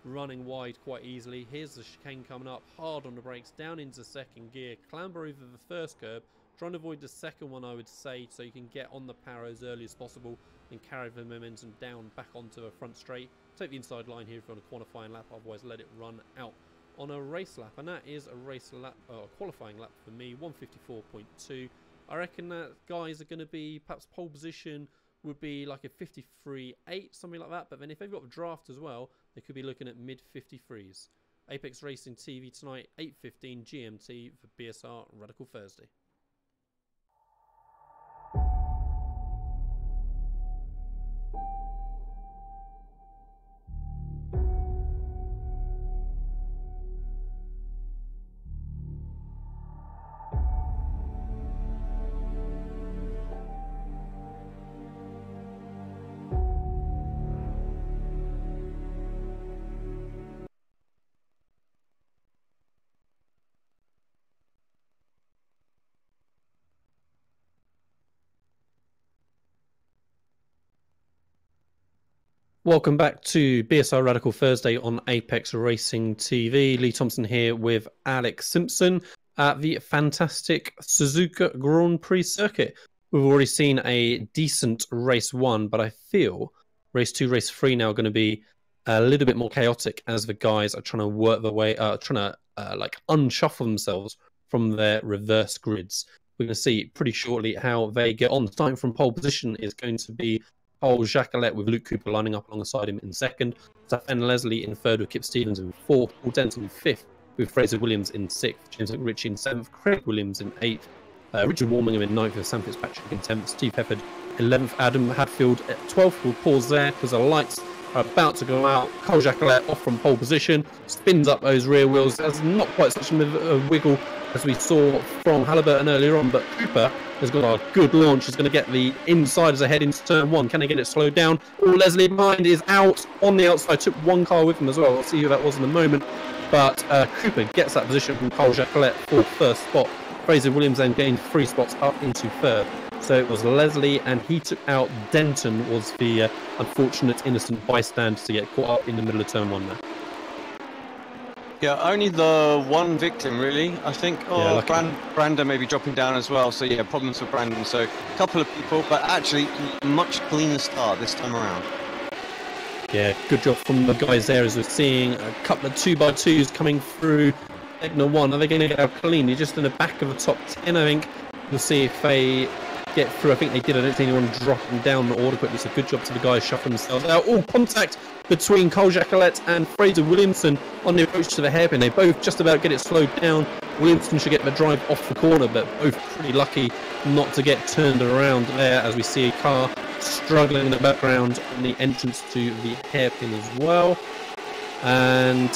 running wide quite easily. Here's the chicane coming up, hard on the brakes, down into second gear, clamber over the first curb, trying to avoid the second one, I would say, so you can get on the power as early as possible and carry the momentum down back onto the front straight. Take the inside line here if you want a qualifying lap, otherwise let it run out on a race lap, and that is a race lap, a qualifying lap for me, 154.2. I reckon that guys are going to be, perhaps pole position would be like a 53.8, something like that, but then if they've got a draft as well, they could be looking at mid 53s. Apex Racing TV tonight, 8:15 GMT for BSR Radical Thursday. Welcome back to BSR Radical Thursday on Apex Racing TV. Lee Thompson here with Alex Simpson at the fantastic Suzuka Grand Prix circuit. We've already seen a decent race one, but I feel race two, race three now are going to be a little bit more chaotic as the guys are trying to work their way, trying to like unshuffle themselves from their reverse grids. We're going to see pretty shortly how they get on. Starting from pole position is going to be Paul Jacquelet with Luke Cooper lining up alongside him in second. Stephen Leslie in third with Kip Stevens in fourth. Paul Denton in fifth with Fraser Williams in sixth. James McRitchie in seventh. Craig Williams in eighth. Richard Warmingham in ninth with Sam Fitzpatrick in 10th. Steve Hefford 11th. Adam Hadfield at 12th. We'll pause there because the lights are about to go out. Cole Jacquelet off from pole position. Spins up those rear wheels. There's not quite such a wiggle as we saw from Halliburton earlier on, but Cooper has got a good launch. He's going to get the inside as they head into turn one. Can they get it slowed down? Oh, Leslie behind is out on the outside. Took one car with him as well. We'll see who that was in a moment. But Cooper gets that position from Cole Jacquelet for first spot. Fraser Williams then gained 3 spots up into third. So it was Leslie, and he took out Denton, was the unfortunate innocent bystander to get caught up in the middle of turn one there. Yeah, only the one victim, really. I think, Brandon may be dropping down as well. So, yeah, problems with Brandon. So, a couple of people, but actually, much cleaner start this time around. Yeah, good job from the guys there, as we're seeing a couple of 2x2s coming through. Egner 1, are they going to get out clean? You're just in the back of the top 10, I think. We'll see if they get through. I think they did. I don't think anyone dropping down the order quickly. So good job to the guys shuffling themselves out. All contact between Cole Jacquelet and Fraser Williamson on the approach to the hairpin. They both just about get it slowed down. Williamson should get the drive off the corner, but both pretty lucky not to get turned around there, as we see a car struggling in the background on the entrance to the hairpin as well. And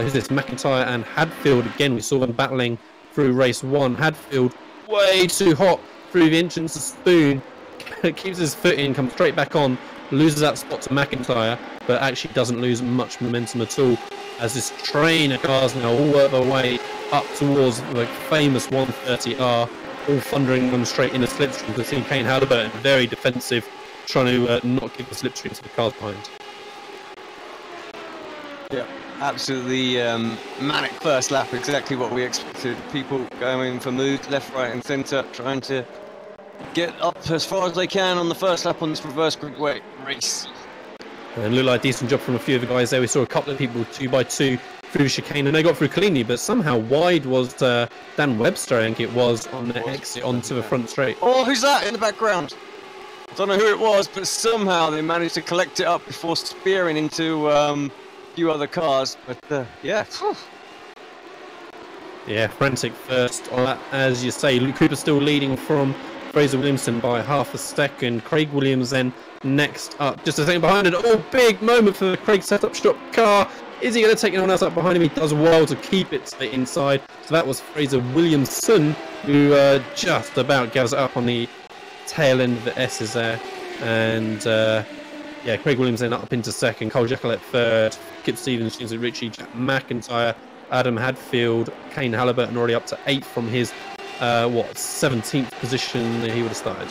who's this? McIntyre and Hadfield again. We saw them battling through race 1. Hadfield way too hot through the entrance of Spoon. Keeps his foot in, comes straight back on, loses that spot to McIntyre, but actually doesn't lose much momentum at all, as this train of cars now all work their way up towards the famous 130R, all thundering them straight in the slipstream. We've seen Kane Halliburton very defensive, trying to not give the slipstream to the cars behind. Yeah, absolutely manic first lap, exactly what we expected. People going for moves left, right and centre, trying to get up as far as they can on the first lap on this reverse grid race. And looked like a decent job from a few of the guys there. We saw a couple of people 2x2 through the chicane, and they got through cleanly, but somehow wide was Dan Webster, I think it was, on the exit onto the front straight. Oh, who's that in the background? I don't know who it was, but somehow they managed to collect it up before spearing into a few other cars. But yeah. Yeah, frantic first on that, as you say. Luke Cooper still leading from Fraser Williamson by half a second. Craig Williams then next up, just a second behind it. Oh, big moment for the Craig setup shop car. Is he going to take anyone else up behind him? He does well to keep it to the inside. So that was Fraser Williamson, who just about gives it up on the tail end of the S's there. And yeah, Craig Williams then up into second. Cole Jacquelet third. Kip Stevens, James Ritchie, Jack McIntyre, Adam Hadfield, Kane Halliburton already up to 8th from his 17th position he would have started,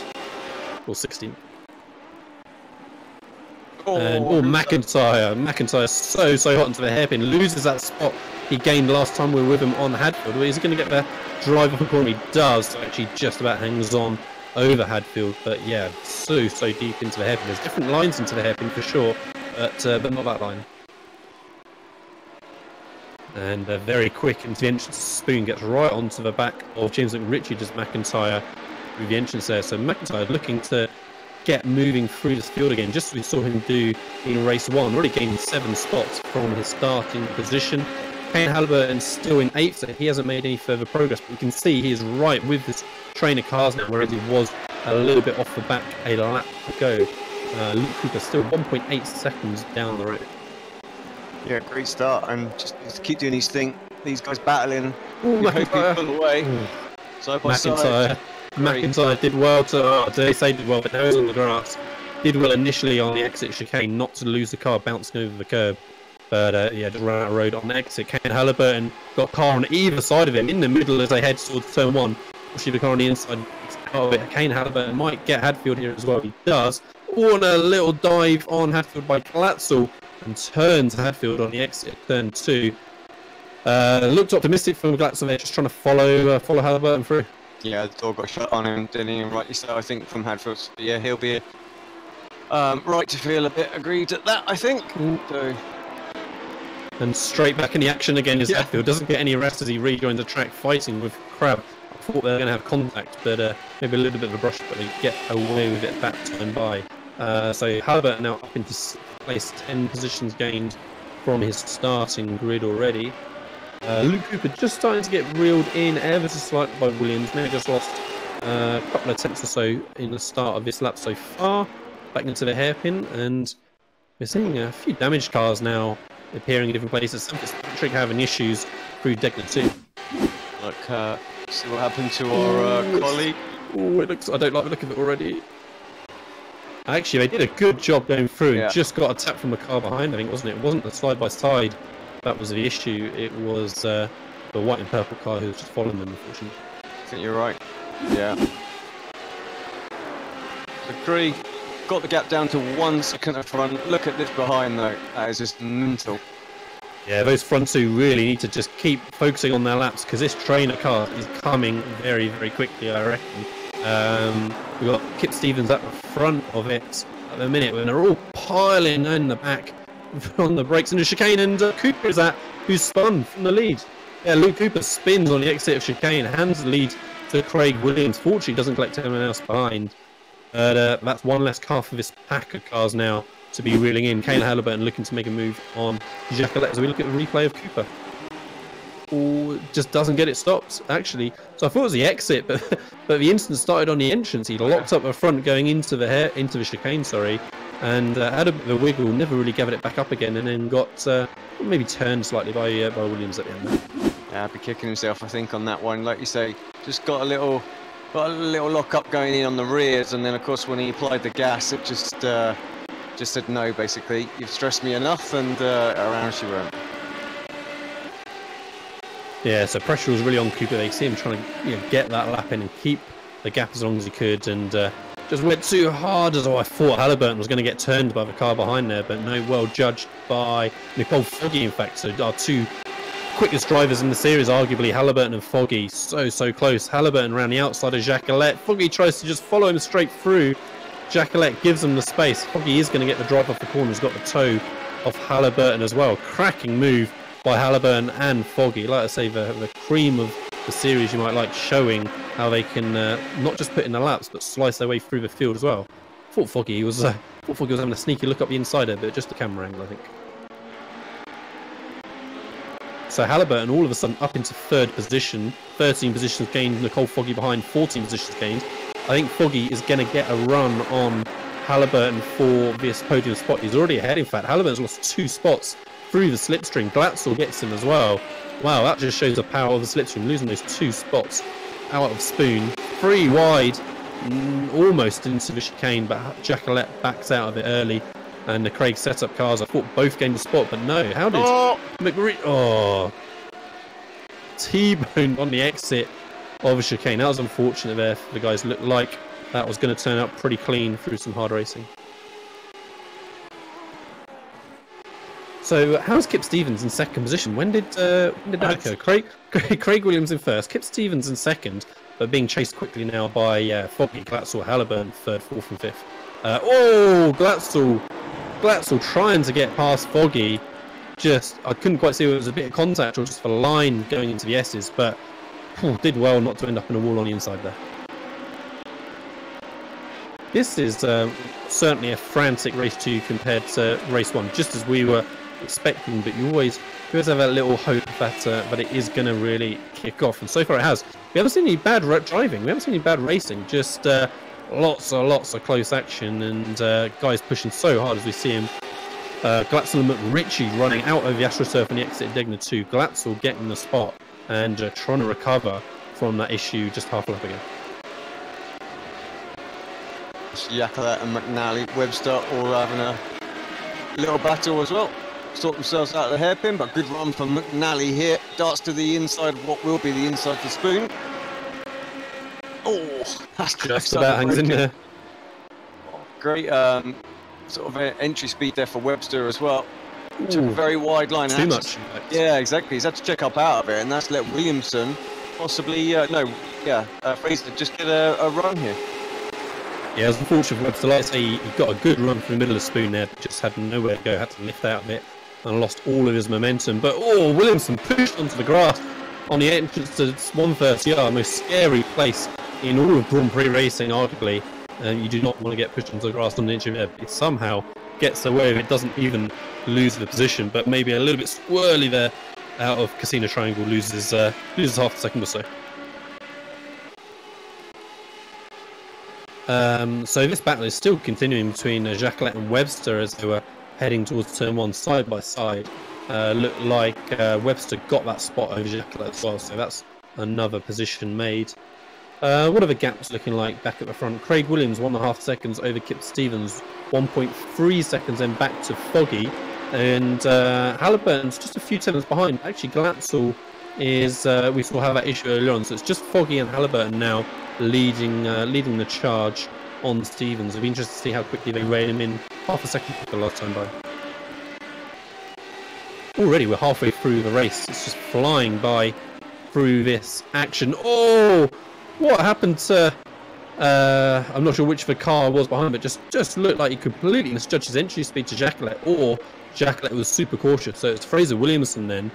or 16th. And McIntyre so hot into the hairpin, loses that spot he gained last time we were with him on Hadfield. Is he going to get the drive off the corner? He does, so actually just about hangs on over Hadfield. But yeah, so deep into the hairpin. There's different lines into the hairpin for sure, but not that line. And very quick into the entrance. Spoon gets right onto the back of James McRitchie, just McIntyre through the entrance there. So McIntyre looking to get moving through this field again, just as we saw him do in race 1. Already gained 7 spots from his starting position. Kane Halliburton still in 8th, so he hasn't made any further progress, but you can see he is right with this train of cars now, whereas he was a little bit off the back a lap ago. Luke Cooper still 1.8 seconds down the road. Yeah, great start, and just keep doing his thing. These guys battling. Ooh, McIntyre. Pull away. Side by side. McIntyre did well they say did well, but now he's on the grass. Did well initially on the exit chicane, not to lose the car bouncing over the curb. But yeah, just ran out of road on the exit. Kane Halliburton got a car on either side of him in the middle as they head towards turn 1. Actually, the car on the inside out of it. Kane Halliburton might get Hadfield here as well. He does. Oh, and a little dive on Hadfield by Glatzel, and turns Hadfield on the exit, turn 2. Looked optimistic from Glatzel there, just trying to follow Halliburton through. Yeah, the door got shut on him, didn't he? Rightly so, I think, from Hadfield. Yeah, he'll be right to feel a bit aggrieved at that, I think. So. And straight back in the action again is Hadfield. Doesn't get any rest as he rejoins the track, fighting with Crab. I thought they were going to have contact, but maybe a little bit of a brush, but they get away with it that time by. So Halliburton now up into place, 10 positions gained from his starting grid already. Luke Cooper just starting to get reeled in ever so slightly by Williams. Maybe just lost a couple of tenths or so in the start of this lap so far. Back into the hairpin, and we're seeing a few damaged cars now appearing in different places. Some Fitzpatrick having issues through Deckner 2. Look, see what happened to our colleague. Oh, it looks. I don't like the look of it already. Actually, they did a good job going through. Yeah. Just got a tap from the car behind, I think, wasn't it? It wasn't the side-by-side that was the issue. It was the white and purple car who was just following them, unfortunately. I think you're right. Yeah. So Craig got the gap down to 1 second at front. Look at this behind, though. That is just mental. Yeah, those front two really need to just keep focusing on their laps, because this train of cars is coming very, very quickly, I reckon. We've got Kip Stevens at the front of it at the minute, when they're all piling in the back on the brakes in the chicane, and Cooper is that who's spun from the lead. Yeah, Luke Cooper spins on the exit of chicane, hands the lead to Craig Williams. Fortunately, doesn't collect anyone else behind. But that's one less car for this pack of cars now to be reeling in. Kane Halliburton looking to make a move on Jacqueline. So we look at the replay of Cooper. Oh, just doesn't get it stopped, actually. So I thought it was the exit, but the incident started on the entrance. He locked up the front going into the chicane, sorry, and had a bit of a wiggle, never really gathered it back up again, and then got maybe turned slightly by Williams at the end. Yeah, I'd be kicking himself, I think, on that one. Like you say, just got a little lock up going in on the rears, and then of course when he applied the gas, it just said no. Basically, you've stressed me enough, and around she went. Yeah, so pressure was really on Cooper. They see him trying to get that lap in and keep the gap as long as he could, and just went too hard. As I thought Halliburton was going to get turned by the car behind there, but no, well judged by Nicole Foggy, in fact. So our two quickest drivers in the series, arguably Halliburton and Foggy, so close. Halliburton around the outside of Jacqueline. Foggy tries to just follow him straight through. Jacqueline gives him the space. Foggy is going to get the drive off the corner. He's got the toe of Halliburton as well. Cracking move by Halliburton and Foggy. Like I say, the cream of the series, you might like, showing how they can not just put in the laps but slice their way through the field as well. Thought Foggy was having a sneaky look up the inside there, but just the camera angle, I think. So Halliburton all of a sudden up into third position, 13 positions gained. Nicole Foggy behind, 14 positions gained. I think Foggy is going to get a run on Halliburton for this podium spot. He's already ahead. In fact, Halliburton's lost 2 spots through the slipstream. Glatzel gets him as well. Wow, that just shows the power of the slipstream, losing those 2 spots out of Spoon. 3 wide, almost into the chicane, but Jacqueline backs out of it early. And the Craig setup cars, I thought both gained a spot, but no. How did McRee... Oh, T-boned on the exit of a chicane. That was unfortunate there for the guys. Looked like that was going to turn out pretty clean through some hard racing. So how's Kip Stevens in second position? When did that occur? Craig Williams in first, Kip Stevens in second, but being chased quickly now by Foggy, Glatzel, Halliburton, third, fourth, and fifth. Glatzel trying to get past Foggy. I couldn't quite see whether it was a bit of contact or just a line going into the S's, but did well not to end up in a wall on the inside there. This is certainly a frantic race 2 compared to race 1, just as we were expecting, but you always have that little hope that it is going to really kick off, and so far it has. We haven't seen any bad driving, we haven't seen any bad racing, just lots of close action, and guys pushing so hard as we see him. Glatzel and McRitchie running out of the AstroTurf on the exit of Degner 2. Glatzel getting the spot and trying to recover from that issue just half a lap ago. Jacqueline and McNally, Webster all having a little battle as well. Sort themselves out of the hairpin, but good run from McNally here. Darts to the inside of what will be the inside for Spoon. Oh, that's just about hangs in there. Great sort of entry speed there for Webster as well. Took a very wide line. Too much. Yeah, exactly. He's had to check up out of it, and that's let Williamson possibly, Fraser just get a run here. Yeah, it was unfortunate for Webster. Like I say, he got a good run from the middle of Spoon there, but just had nowhere to go, had to lift out of it, and lost all of his momentum. But Williamson pushed onto the grass on the entrance to 130R, most scary place in all of Grand Prix racing, arguably. And you do not want to get pushed onto the grass on the entry there. It somehow gets away with it, doesn't even lose the position, but maybe a little bit squirrely there out of Casino Triangle, loses half a second or so. So this battle is still continuing between Jacqueline and Webster as they were heading towards turn 1 side by side. Looked like Webster got that spot over Jacqueline as well, so that's another position made. What are the gaps looking like back at the front? Craig Williams 1.5 seconds over Kip Stevens, 1.3 seconds then back to Foggy, and Halliburton's just a few tenths behind. Actually, Glatzel is we saw have that issue earlier on, so it's just Foggy and Halliburton now leading the charge on Stevens. It'll be interesting to see how quickly they rein him in. Half a second the last time by. Already we're halfway through the race. It's just flying by through this action. What happened to I'm not sure which of the car was behind, but just looked like he completely misjudged his entry speed to Jacqueline, or Jacqueline was super cautious. So it's Fraser Williamson then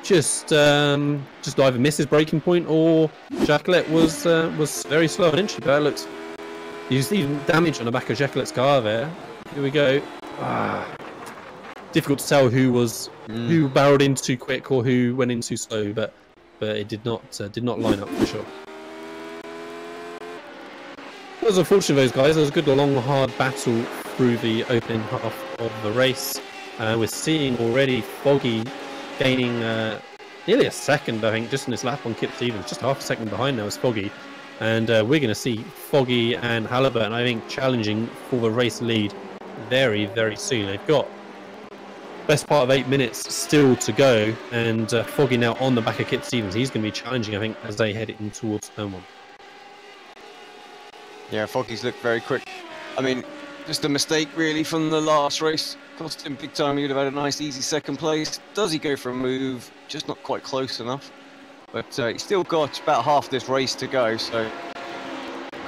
just either missed his braking point or Jacquelet was very slow on entry. But it looks, you see damage on the back of Jacquelet's car there. Here we go. Difficult to tell who barreled in too quick or who went in too slow, but it did not line up for sure. It was unfortunate for those guys. There was a good long hard battle through the opening half of the race. We're seeing already Foggy gaining nearly a second, I think, just in this lap on Kip Stevens. Just half a second behind now is Foggy. And we're going to see Foggy and Halliburton, I think, challenging for the race lead very, very soon. They've got best part of 8 minutes still to go, and Foggy now on the back of Kip Stevens. He's going to be challenging, I think, as they head in towards turn 1. Yeah, Foggy's looked very quick. I mean, just a mistake really from the last race. Cost him big time. He would have had a nice, easy second place. Does he go for a move? Just not quite close enough. But he's still got about half this race to go, so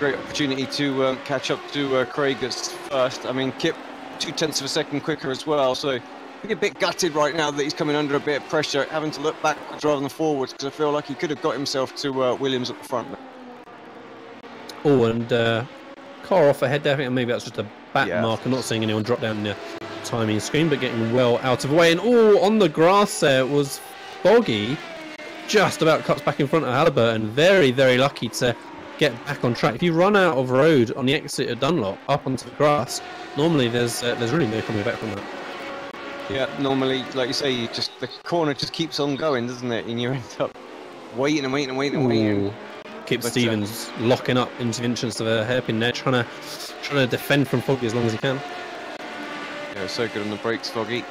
great opportunity to catch up to Craig that's first. I mean, Kip 0.2 of a second quicker as well, so I'm a bit gutted right now that he's coming under a bit of pressure, having to look backwards rather than forwards, because I feel like he could have got himself to Williams at the front. Oh, and car off ahead there. I think maybe that's just a back mark. I'm not seeing anyone drop down the timing screen, but getting well out of the way. And on the grass there was Foggy. Just about cuts back in front of Halliburton. Very, very lucky to get back on track. If you run out of road on the exit of Dunlop up onto the grass, normally there's really no coming back from that. Yeah, normally, like you say, the corner just keeps on going, doesn't it? And you end up waiting and waiting and waiting and waiting. Kip Stevens locking up into the entrance of a hairpin there, trying to defend from Foggy as long as he can. Yeah, so good on the brakes, Foggy.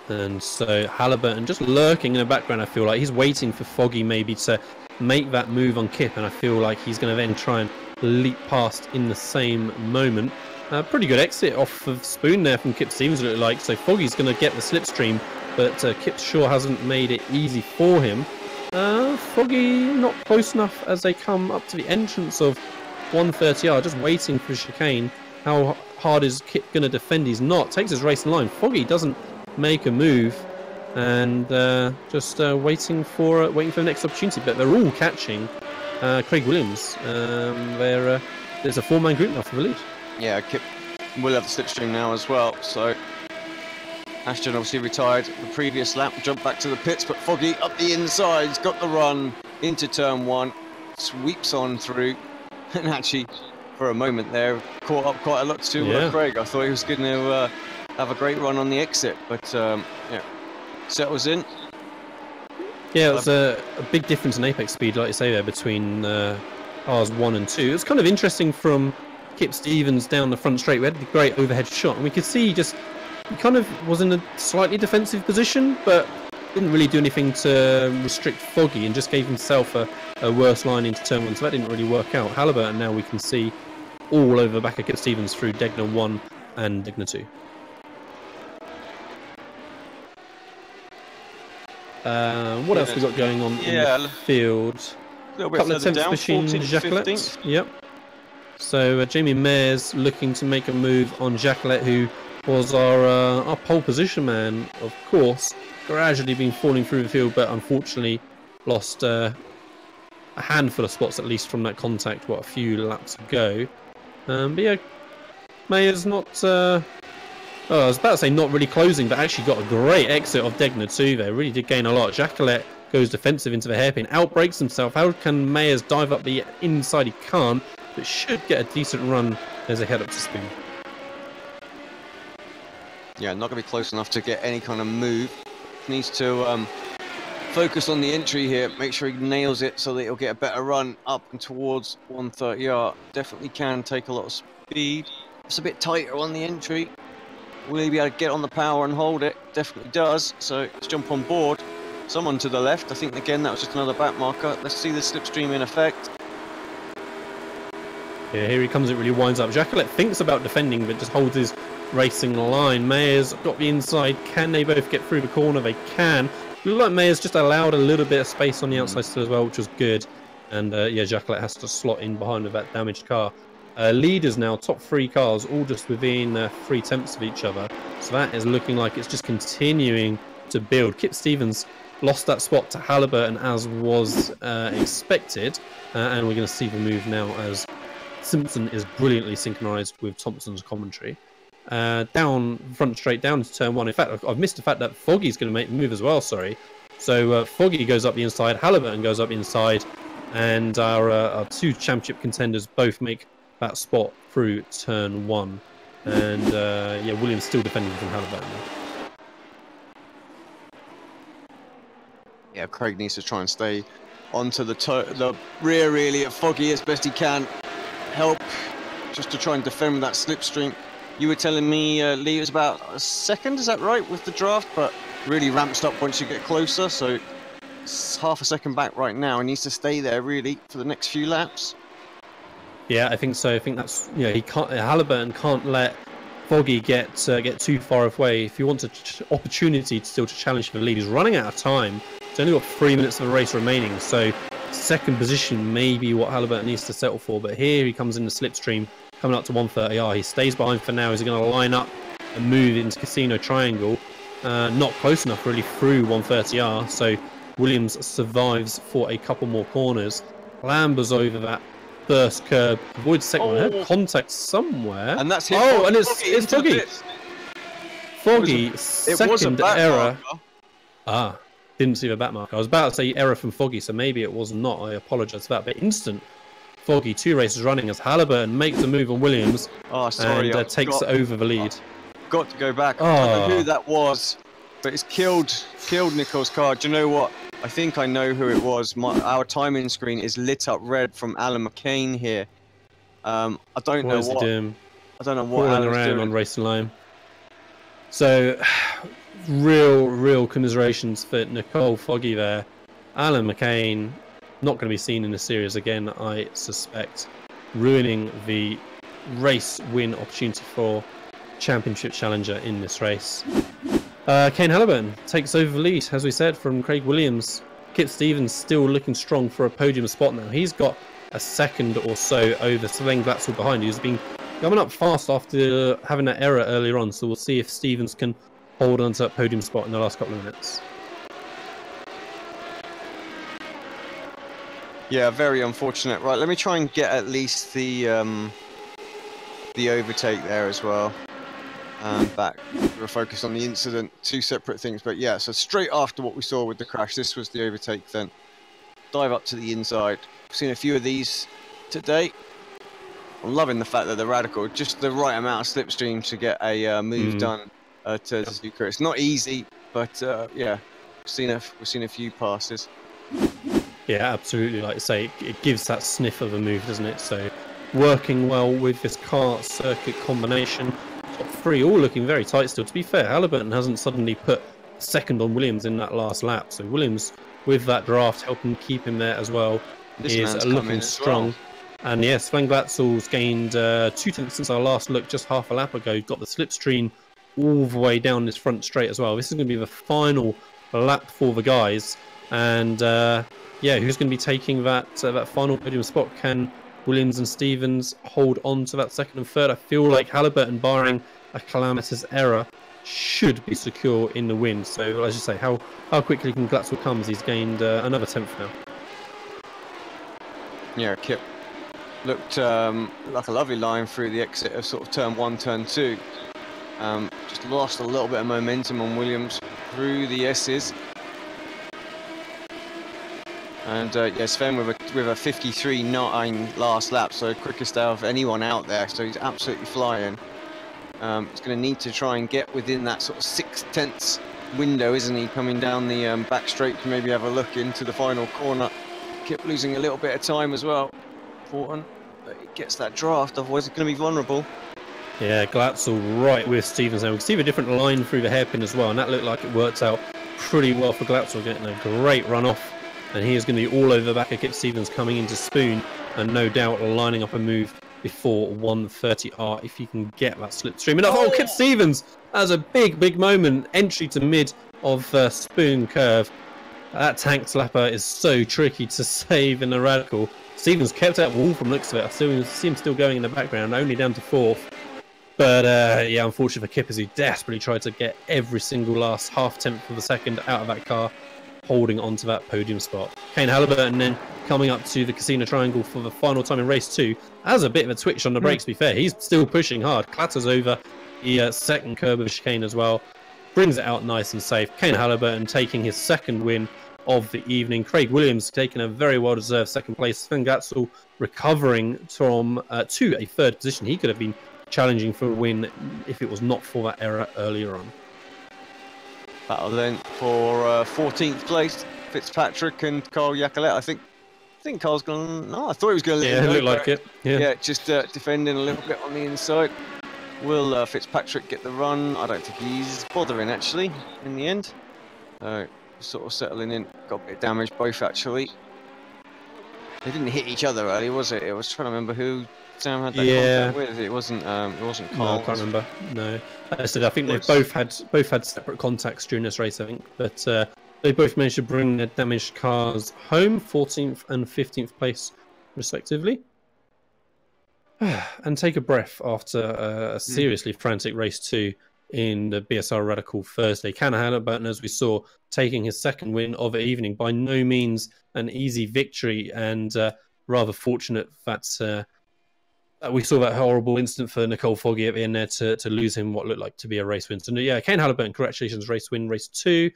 And so Halliburton just lurking in the background. I feel like he's waiting for Foggy maybe to make that move on Kip, and I feel like he's going to then try and leap past in the same moment. Pretty good exit off of Spoon there from Kip Stevens, it looked like. So Foggy's going to get the slipstream, but Kip sure hasn't made it easy for him. Foggy not close enough as they come up to the entrance of 130R, just waiting for chicane. How hard is Kip going to defend? He's not. Takes his race in line. Foggy doesn't make a move, and just waiting for the next opportunity. But they're all catching Craig Williams. There's a 4-man group now for the lead. Yeah, Kip will have the slipstream now as well. So Ashton obviously retired the previous lap, jumped back to the pits, but Foggy up the inside, he's got the run into turn 1, sweeps on through, and actually for a moment there caught up quite a lot to Craig. I thought he was going to have a great run on the exit, but yeah, settles in. Yeah, it was a big difference in apex speed, like you say there, between Rs 1 and 2. It was kind of interesting from Kip Stevens down the front straight. We had the great overhead shot, and we could see he kind of was in a slightly defensive position, but didn't really do anything to restrict Foggy, and just gave himself a worse line into turn 1, so that didn't really work out. Halliburton now we can see all over the back of Kip Stevens through Degner 1 and Degner 2. What else we got going on in the field? A couple of tenths between Jacquelet. Yep. So Jamie Mayers looking to make a move on Jacquelet, who was our pole position man, of course. Gradually been falling through the field, but unfortunately lost a handful of spots at least from that contact a few laps ago. But yeah, Mayers not... I was about to say not really closing, but actually got a great exit of Degner 2 there. Really did gain a lot. Jacquelet goes defensive into the hairpin, outbrakes himself. How can Mayers dive up the inside? He can't, but should get a decent run as they head up to Spoon. Yeah, not going to be close enough to get any kind of move. Needs to focus on the entry here, make sure he nails it so that he'll get a better run up and towards 130R. Definitely can take a lot of speed. It's a bit tighter on the entry. Will he be able to get on the power and hold it? Definitely does. So let's jump on board. Someone to the left. I think, again, that was just another back marker. Let's see the slipstream in effect. Yeah, here he comes. It really winds up. Jacquelet thinks about defending, but just holds his racing line. Mayers got the inside. Can they both get through the corner? They can. Looked like Mayers just allowed a little bit of space on the outside still as well, which was good. And yeah, Jacquelet has to slot in behind with that damaged car. Leaders now, top 3 cars, all just within 3 tenths of each other. So that is looking like it's just continuing to build. Kip Stevens lost that spot to Halliburton as was expected, and we're going to see the move now as Simpson is brilliantly synchronized with Thompson's commentary. Down front straight down to turn 1. In fact, I've missed the fact that Foggy's going to make the move as well, sorry. So Foggy goes up the inside, Halliburton goes up the inside, and our 2 championship contenders both make that spot through turn 1. And yeah, Williams still defending from Halliburton. Yeah, Craig needs to try and stay onto the rear really of Foggy as best he can. Help just to try and defend with that slipstream. You were telling me, Lee, it was about a second, is that right, with the draft? But really ramps up once you get closer, so it's half a second back right now. He needs to stay there really for the next few laps. Yeah, I think so. I think that's, you know, he can't. Halliburton can't let Foggy get too far away. If you want an opportunity to challenge for the lead, he's running out of time. He's only got 3 minutes of the race remaining, so second position may be what Halliburton needs to settle for. But here he comes in the slipstream, coming up to 130R. He stays behind for now. He's going to line up and move into Casino Triangle. Not close enough really through 130R, so Williams survives for a couple more corners. Clambers over that first curb, avoids second one. Had contact somewhere. And that's him. Oh, and it's Foggy. Foggy, second error. Ah, didn't see the back marker. I was about to say error from Foggy, so maybe it was not. I apologise for that. But instant Foggy, 2 races running as Halliburton makes a move on Williams and takes over the lead. Got to go back. I don't know who that was, but it's killed Nicole's car. Do you know what? I think I know who it was. Our timing screen is lit up red from Alan McCain here. I don't know what. I don't know what Alan's around doing on racing line. So, real commiserations for Nicole Foggy there. Alan McCain not going to be seen in the series again, I suspect, ruining the race win opportunity for championship challenger in this race. Kane Halliburton takes over the lead, as we said, from Craig Williams. Kip Stevens still looking strong for a podium spot now. He's got a second or so over Sven Glatzel behind, who's been coming up fast after having that error earlier on. So we'll see if Stevens can hold on to that podium spot in the last couple of minutes. Yeah, very unfortunate. Right, let me try and get at least the overtake there as well. Back, we're focused on the incident, 2 separate things, but yeah, so straight after what we saw with the crash, this was the overtake then. Dive up to the inside. I've seen a few of these today. I'm loving the fact that the Radical, just the right amount of slipstream to get a move done to Suzuka. It's not easy, but yeah, we've seen a few passes. Yeah, absolutely. Like I say, it gives that sniff of a move, doesn't it? So working well with this car circuit combination. Top 3 all looking very tight still. To be fair, Halliburton hasn't suddenly put second on Williams in that last lap. So Williams, with that draft, helping keep him there as well, is looking strong. Well. And yes, Sven Glatzel's gained 2 tenths since our last look, just half a lap ago. Got the slipstream all the way down this front straight as well. This is going to be the final lap for the guys. And yeah, who's going to be taking that final podium spot? Can Williams and Stevens hold on to that second and third? I feel like Halliburton, barring a calamitous error, should be secure in the win. So, as you say, how quickly can Glatzel come as he's gained another 10th now? Yeah, Kip looked like a lovely line through the exit of sort of turn 1, turn 2. Just lost a little bit of momentum on Williams through the S's. And yeah, Sven with a 53.9 last lap, so quickest out of anyone out there. So he's absolutely flying. He's going to need to try and get within that sort of 6 tenths window, isn't he? Coming down the back straight to maybe have a look into the final corner. Kip losing a little bit of time as well. Important that he gets that draft, otherwise it's going to be vulnerable. Yeah, Glatzel right with Stevens now. We can see a different line through the hairpin as well, and that looked like it worked out pretty well for Glatzel, getting a great run off. And he is going to be all over the back of Kip Stevens coming into Spoon, and no doubt lining up a move before 130R if he can get that slipstream. And oh, Kip Stevens has a big moment. Entry to mid of Spoon curve. That tank slapper is so tricky to save in the Radical. Stevens kept that wall from looks of it. I still see him still going in the background, only down to 4th. But yeah, unfortunately for Kippers, who desperately tried to get every single last half-tenth of a second out of that car, holding onto that podium spot. Kane Halliburton then coming up to the Casino Triangle for the final time in race 2. Has a bit of a twitch on the brakes, to be fair. He's still pushing hard. Clatters over the second curb of the chicane as well. Brings it out nice and safe. Kane Halliburton taking his second win of the evening. Craig Williams taking a very well-deserved second place. Sven Glatzel recovering from to a 3rd position. He could have been challenging for a win if it was not for that error earlier on. Battle then for 14th place, Fitzpatrick and Carl Yacolet. I think Carl's gone. No, I thought he was going to. Yeah, it looked like it. Yeah, just defending a little bit on the inside. Will Fitzpatrick get the run? I don't think he's bothering actually in the end. Sort of settling in. Got a bit of damage both actually. They didn't hit each other early, was it? I was trying to remember who Sam had that contact with. It wasn't Carl. No, I can't remember. No, I said I think they both had separate contacts during this race. I think, but they both managed to bring their damaged cars home, 14th and 15th place respectively, and take a breath after a seriously frantic race 2 in the BSR Radical Thursday. Kane Halliburton, as we saw, taking his second win of the evening. By no means an easy victory, and rather fortunate that we saw that horrible incident for Nicole Foggy at the end there to lose him what looked like to be a race win. So yeah, Kane Halliburton, congratulations, race win, race 2.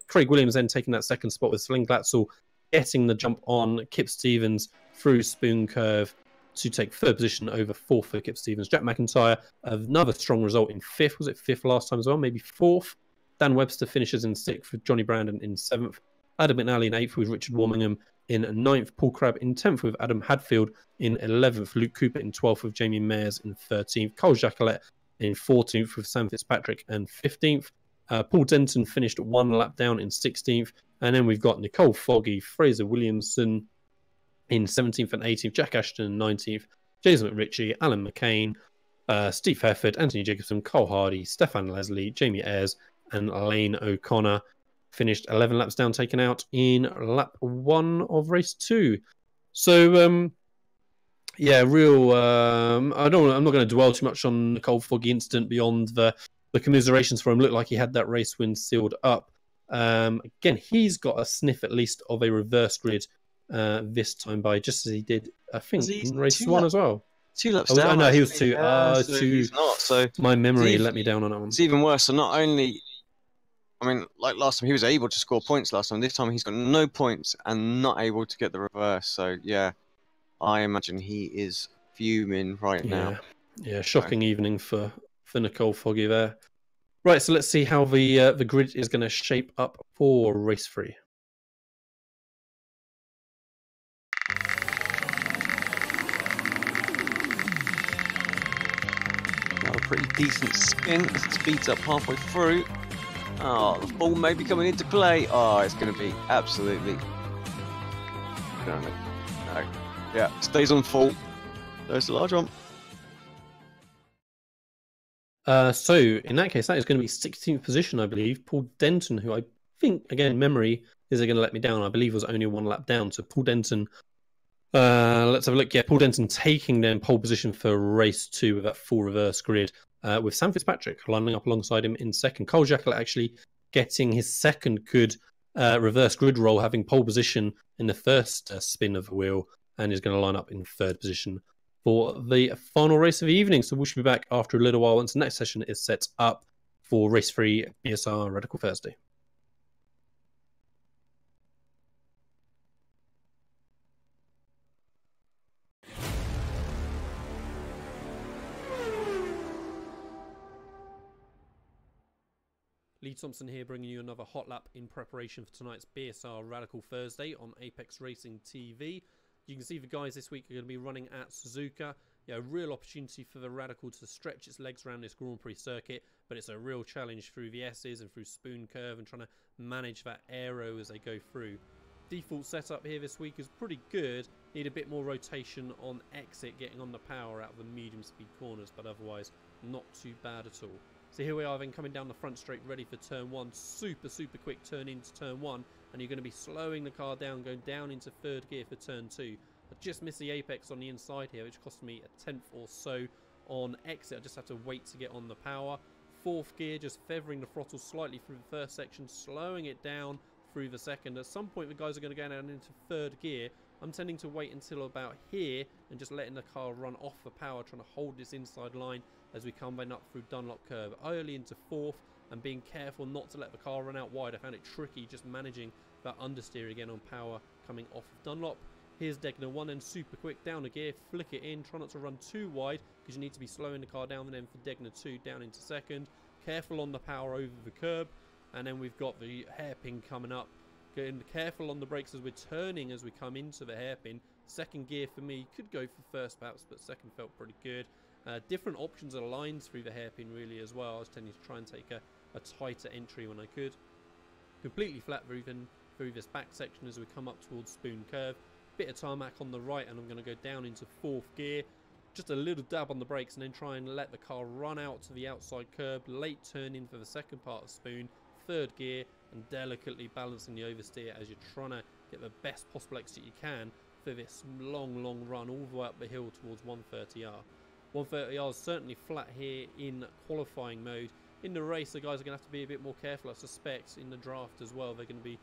Craig Williams then taking that second spot with Sven Glatzel getting the jump on Kip Stevens through Spoon Curve to take 3rd position over 4th for Kip Stevens. Jack McIntyre, another strong result in 5th. Was it 5th last time as well? Maybe 4th. Dan Webster finishes in 6th with Johnny Brandon in 7th. Adam McNally in 8th with Richard Warmingham in 9th. Paul Crabb in 10th with Adam Hadfield in 11th. Luke Cooper in 12th with Jamie Mayers in 13th. Cole Jacolet in 14th with Sam Fitzpatrick and 15th. Paul Denton finished 1 lap down in 16th. And then we've got Nicole Foggy, Fraser Williamson in 17th and 18th. Jack Ashton in 19th. Jason McRitchie, Alan McCain, Steve Hefford, Anthony Jacobson, Cole Hardy, Stefan Leslie, Jamie Ayres, and Lane O'Connor finished 11 laps down, taken out in lap 1 of race 2. So, yeah, real. I'm not going to dwell too much on the Cole Foggy incident beyond the commiserations for him. Looked like he had that race win sealed up. Again, he's got a sniff at least of a reverse grid this time by just as he did, I think, in race 1 as well. 2 laps down. No, he was 2. So he's not. So my memory let me down on that one. It's even worse. So not only, I mean, like last time, he was able to score points last time. This time, he's got no points and not able to get the reverse. So yeah, I imagine he is fuming right now. Yeah, shocking evening for Nicole Foggy there. Right, so let's see how the grid is going to shape up for race 3. Got a pretty decent spin as it speeds up halfway through. Oh, the ball may be coming into play. Oh, it's going to be absolutely. No. Yeah, stays on full. There's a large one. So in that case, that is going to be 16th position, I believe. Paul Denton, who I think, again, memory is going to let me down. I believe was only 1 lap down. So Paul Denton, let's have a look. Yeah, Paul Denton taking then pole position for race 2 with that full reverse grid, with Sam Fitzpatrick lining up alongside him in 2nd. Cole Jackal actually getting his 2nd good reverse grid roll, having pole position in the first spin of the wheel, and is going to line up in 3rd position for the final race of the evening. So we should be back after a little while once the next session is set up for race 3 BSR Radical Thursday. Lee Thompson here, bringing you another hot lap in preparation for tonight's BSR Radical Thursday on Apex Racing TV. You can see the guys this week are going to be running at Suzuka. Yeah, a real opportunity for the Radical to stretch its legs around this Grand Prix circuit, but it's a real challenge through the S's and through Spoon Curve and trying to manage that aero as they go through. Default setup here this week is pretty good. Need a bit more rotation on exit, getting on the power out of the medium speed corners, but otherwise not too bad at all. So here we are then coming down the front straight, ready for turn 1. Super quick turn into turn 1, and you're going to be slowing the car down, going down into 3rd gear for turn 2. A just missed the apex on the inside here, which cost me a tenth or so on exit. I just have to wait to get on the power. Fourth gear, just feathering the throttle slightly through the first section, slowing it down through the second. At some point the guys are going to go down into third gear. I'm tending to wait until about here and just letting the car run off the power, trying to hold this inside line as we come up through Dunlop curve. Early into fourth and being careful not to let the car run out wide. I found it tricky just managing that understeer again on power coming off of Dunlop. Here's Degner 1 and super quick down a gear, flick it in, try not to run too wide because you need to be slowing the car down, and then for Degner 2 down into second. Careful on the power over the curb, and then we've got the hairpin coming up. Getting careful on the brakes as we're turning as we come into the hairpin. Second gear for me, could go for first perhaps, but second felt pretty good. Different options of lines through the hairpin really as well. I was tending to try and take a tighter entry when I could. Completely flat through this back section as we come up towards Spoon Curve. Bit of tarmac on the right, and I'm going to go down into fourth gear. Just a little dab on the brakes and then try and let the car run out to the outside curb. Late turn in for the second part of Spoon. Third gear and delicately balancing the oversteer as you're trying to get the best possible exit you can for this long run all the way up the hill towards 130R. 130R is certainly flat here in qualifying mode. In the race, the guys are going to have to be a bit more careful, I suspect, in the draft as well. They're going to be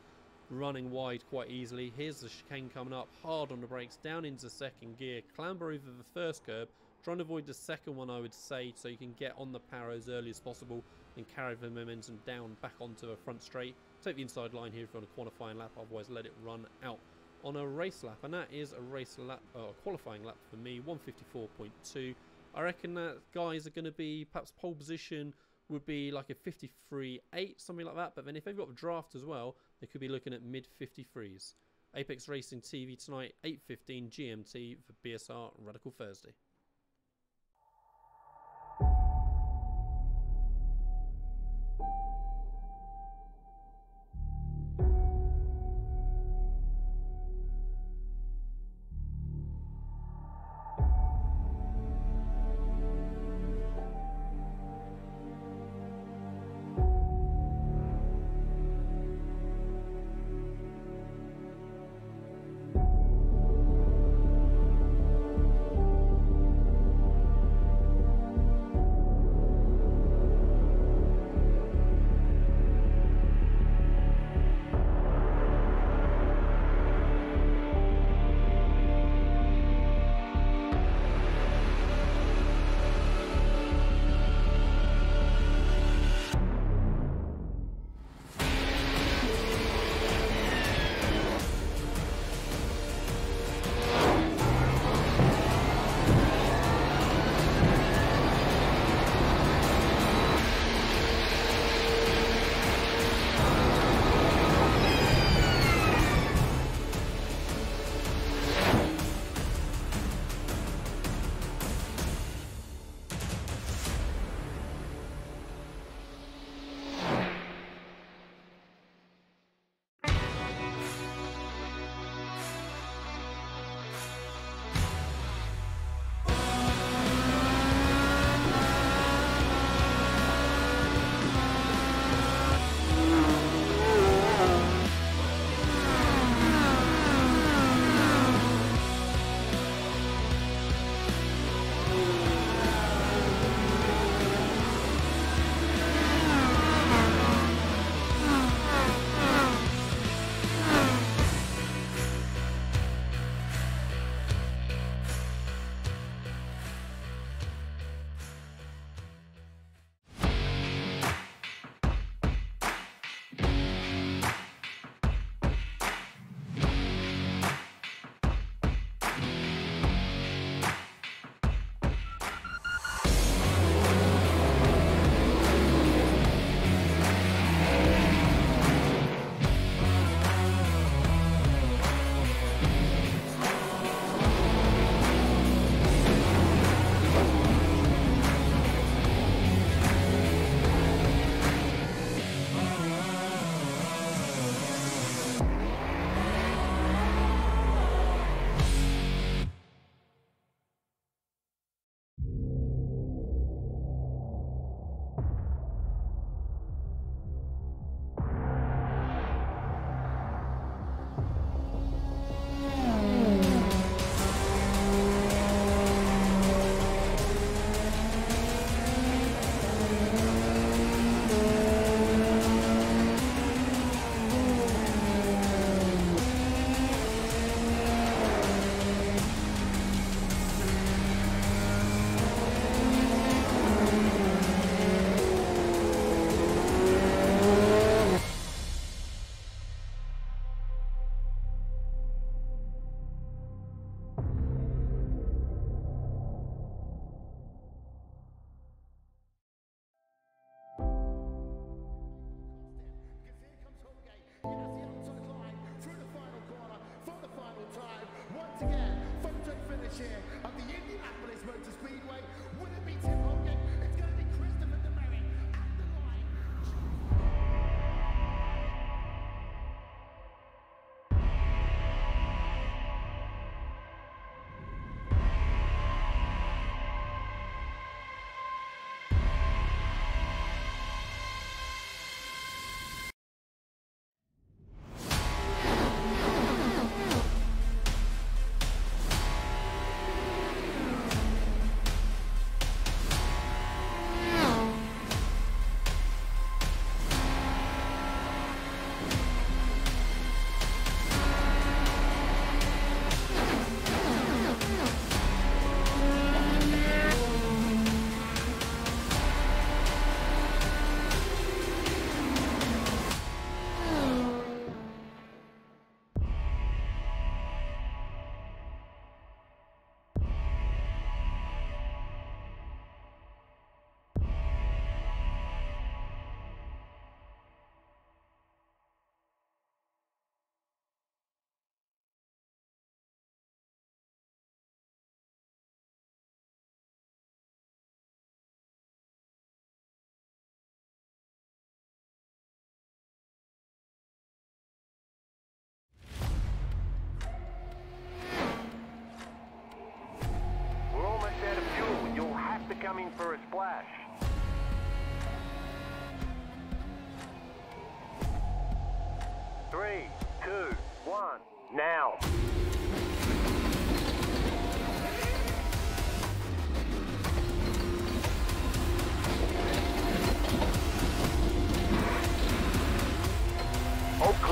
running wide quite easily. Here's the chicane coming up, hard on the brakes, down into second gear, clamber over the first curb, trying to avoid the second one, I would say, so you can get on the power as early as possible and carry the momentum down back onto the front straight. Take the inside line here if you're on a qualifying lap, otherwise let it run out on a race lap, and that is a race lap, a qualifying lap for me, 154.2. I reckon that guys are going to be, perhaps pole position would be like a 53.8, something like that. But then if they've got a draft as well, they could be looking at mid 53s. Apex Racing TV tonight, 8:15 GMT for BSR Radical Thursday.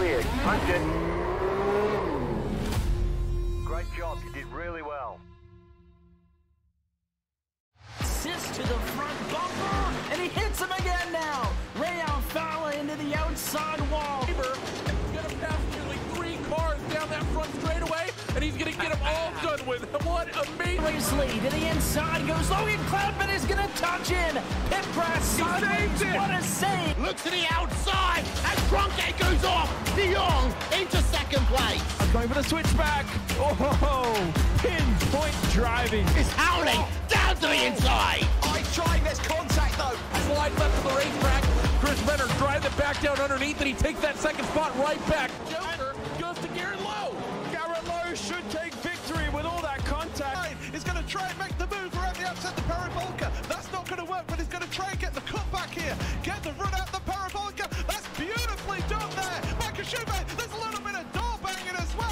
clear. Punch it. Great job. You did really well. Assist to the front bumper, and he hits him again now. Rayon Fowler into the outside wall. He's going to pass nearly 3 cars down that front straightaway, and he's going to get them all done with. What amazing. Race lead to the inside goes Logan Cloudman is going to touch in. Pit press sideways. What a save. Look to the outside as Cronkite goes off. De Jong into second place. Going for the switchback. Oh, pinpoint driving. It's howling down to the inside. Trying this contact though. Slide left to the racetrack. Chris Venner drives it back down underneath, and he takes that second spot right back. Joker goes to Garrett Lowe. Garrett Lowe should take victory with all that contact. He's going to try and make the move around the outside the parabolica. That's not going to work, but he's going to try and get the cut back here. Get the run out the parabolica. That's beautifully done there. Michael Schubert, there's a little bit of door banging as well.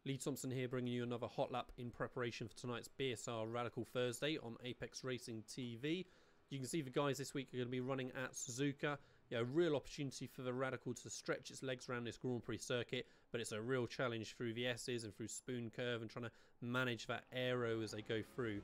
Lee Thompson here, bringing you another hot lap in preparation for tonight's BSR Radical Thursday on Apex Racing TV. You can see the guys this week are going to be running at Suzuka. A real opportunity for the Radical to stretch its legs around this Grand Prix circuit, but it's a real challenge through the S's and through Spoon Curve and trying to manage that aero as they go through.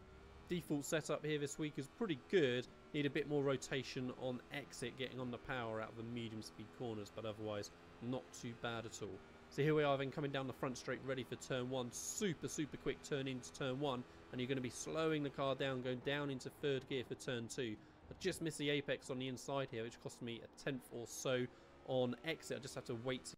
Default setup here this week is pretty good. Need a bit more rotation on exit, getting on the power out of the medium speed corners, but otherwise not too bad at all. So here we are then coming down the front straight, ready for turn 1. Super quick turn into turn 1, and you're going to be slowing the car down, going down into 3rd gear for turn 2. I just missed the apex on the inside here, which cost me a 10th or so on exit. I just have to wait.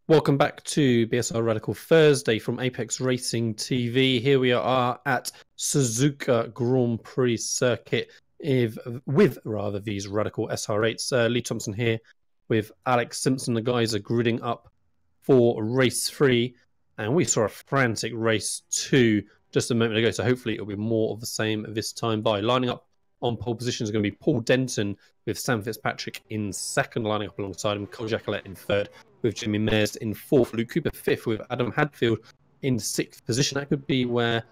Welcome back to BSR Radical Thursday from Apex Racing TV. Here we are at Suzuka Grand Prix circuit with these Radical SR8s. Lee Thompson here with Alex Simpson. The guys are gridding up for race 3, and we saw a frantic race 2 just a moment ago, so hopefully it'll be more of the same this time by. Lining up on pole position is going to be Paul Denton with Sam Fitzpatrick in 2nd, lining up alongside him, Cole Jacquelet in 3rd, with Jimmy Mears in 4th, Luke Cooper 5th, with Adam Hadfield in 6th position. That could be where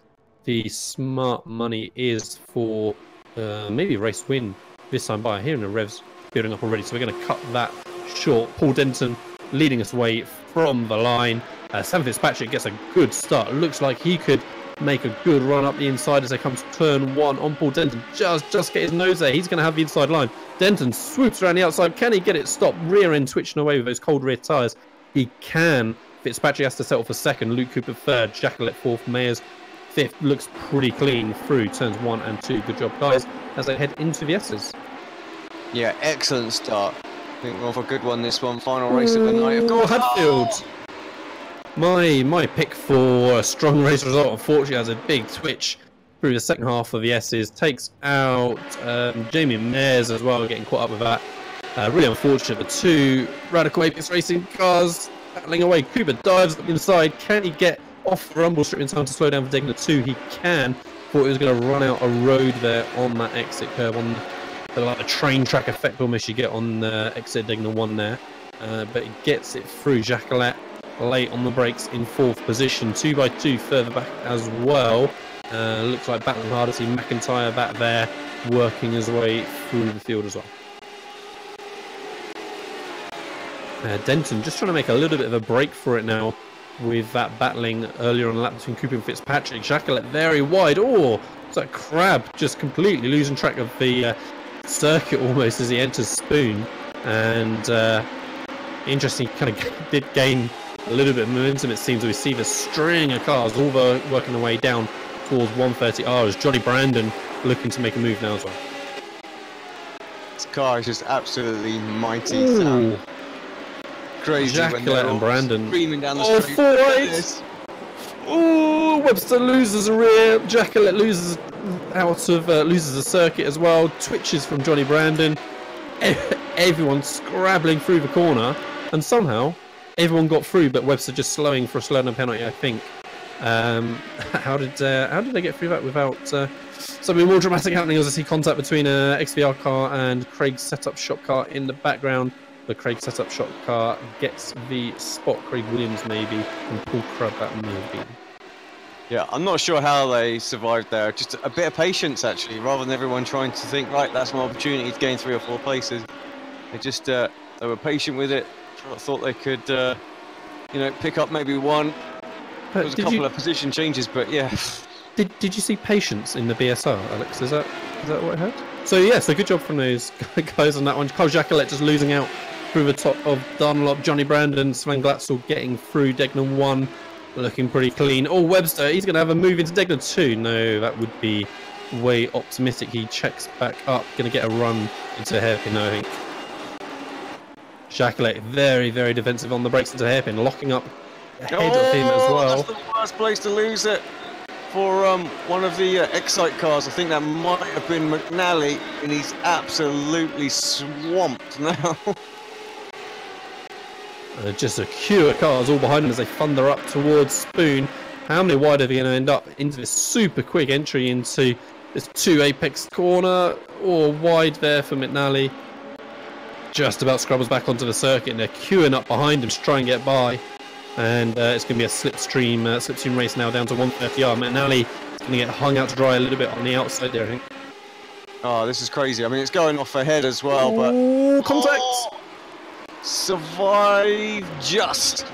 the smart money is for maybe a race win this time by. Hearing the revs building up already, so we're going to cut that short. Paul Denton leading us away from the line. Sam Fitzpatrick gets a good start. Looks like he could make a good run up the inside as they come to turn 1 on Paul Denton. Just get his nose there. He's going to have the inside line. Denton swoops around the outside. Can he get it stopped? Rear end twitching away with those cold rear tyres. He can. Fitzpatrick has to settle for 2nd. Luke Cooper 3rd. Jacquelet 4th. Mayers 5th. Looks pretty clean through turns 1 and 2. Good job, guys, as they head into the S's. Yeah, excellent start. I think we're off a good one this one. Final race of the night. Of course, Hadfield. My pick for a strong race result, unfortunately, has a big twitch through the second half of the S's. Takes out Jamie Mayers as well, getting caught up with that. Really unfortunate. The 2 Radical Apex Racing cars battling away. Cooper dives up inside. Can he get off the rumble strip in time to slow down for Degner 2? He can. Thought he was going to run out a road there on that exit curve, on like a train track effect almost you get on exit Degner 1 there. But he gets it through. Jacquelet late on the brakes in 4th position, 2x2 further back as well. Looks like battling hard to see McIntyre back there working his way through the field as well. Denton just trying to make a little bit of a break for it now with that battling earlier on the lap between Cooper and Fitzpatrick. Jacquelet very wide. Oh, it's like Crab just completely losing track of the circuit almost as he enters Spoon. And interesting, kind of did gain a little bit of momentum, it seems. We see the string of cars all working their way down towards 130R as Johnny Brandon looking to make a move now as well. This car is just absolutely mighty. Crazy. Jacquelet and Brandon screaming down the street. 4-8. Oh, Webster loses a rear. Jacquelet loses loses a circuit as well. Twitches from Johnny Brandon. Everyone scrabbling through the corner, and somehow everyone got through, but Webster just slowing for a slowdown penalty, I think. How did they get through that without something more dramatic happening? As I see contact between a XVR car and Craig's setup shop car in the background. The Craig setup shop car gets the spot. Craig Williams maybe, and Paul Crubb that may have been. Yeah, I'm not sure how they survived there. Just a bit of patience, actually, rather than everyone trying to think, right, that's my opportunity to gain 3 or 4 places. They just they were patient with it. Thought they could, pick up maybe one. There was a couple of position changes, but yeah. Did you see patience in the BSR, Alex? Is that what I heard? So yeah, so good job from those guys on that one. Cole Jacquelet just losing out through the top of Dunlop. Johnny Brandon, Sven Glatzel getting through Degner 1. Looking pretty clean. Oh, Webster, he's going to have a move into Degner 2. No, that would be way optimistic. He checks back up. Going to get a run into hairpin, I think. Jacquelet, very, very defensive on the brakes into hairpin. Locking up ahead of him as well. That's the worst place to lose it for one of the Excite cars. I think that might have been McNally, and he's absolutely swamped now. Just a queue of cars all behind them as they thunder up towards Spoon. How many wide are they going to end up into this super quick entry into this 2 apex corner? Or wide there for McNally. Just about scrubbles back onto the circuit, and they're queuing up behind him to try and get by. And it's going to be a slipstream race now down to 130R. McNally is going to get hung out to dry a little bit on the outside there, I think. Oh, this is crazy. I mean, it's going off ahead as well, but... Contact! Survive just.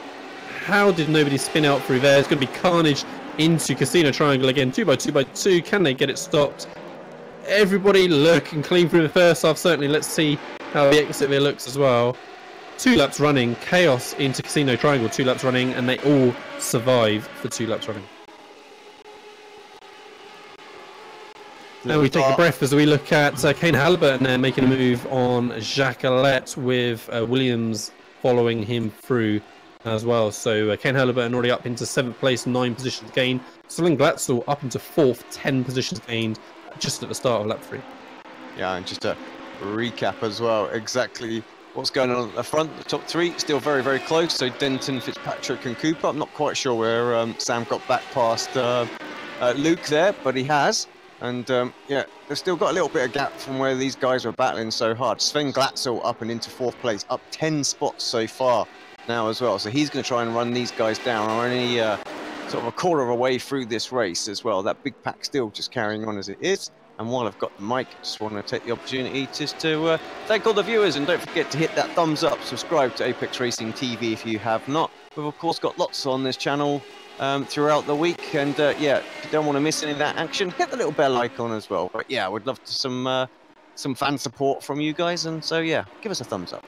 How did nobody spin out through there? It's going to be carnage into Casino Triangle again. 2x2x2. Can they get it stopped? Everybody looking clean through the first half. Certainly, let's see how the exit there looks as well. 2 laps running. Chaos into Casino Triangle. 2 laps running, and they all survive for 2 laps running. Now we take a breath as we look at Kane Halliburton there making a move on Jacqueline with Williams following him through as well. So Kane Halliburton already up into 7th place, 9 positions gained. Sven Glatzel up into 4th, 10 positions gained just at the start of lap 3. Yeah, and just a recap as well, exactly what's going on at the front. The top 3 still very, very close. So Denton, Fitzpatrick and Cooper. I'm not quite sure where Sam got back past Luke there, but he has. And yeah, they've still got a little bit of gap from where these guys were battling so hard. Sven Glatzel up and into 4th place, up 10 spots so far now as well. So he's going to try and run these guys down. We're only sort of a quarter of a way through this race as well. That big pack still just carrying on as it is. And while I've got the mic, I just want to take the opportunity just to thank all the viewers. And don't forget to hit that thumbs up, subscribe to Apex Racing TV if you have not. We've of course got lots on this channel throughout the week, and yeah, if you don't want to miss any of that action, hit the little bell icon as well. But yeah, I would love some fan support from you guys, and so yeah, give us a thumbs up.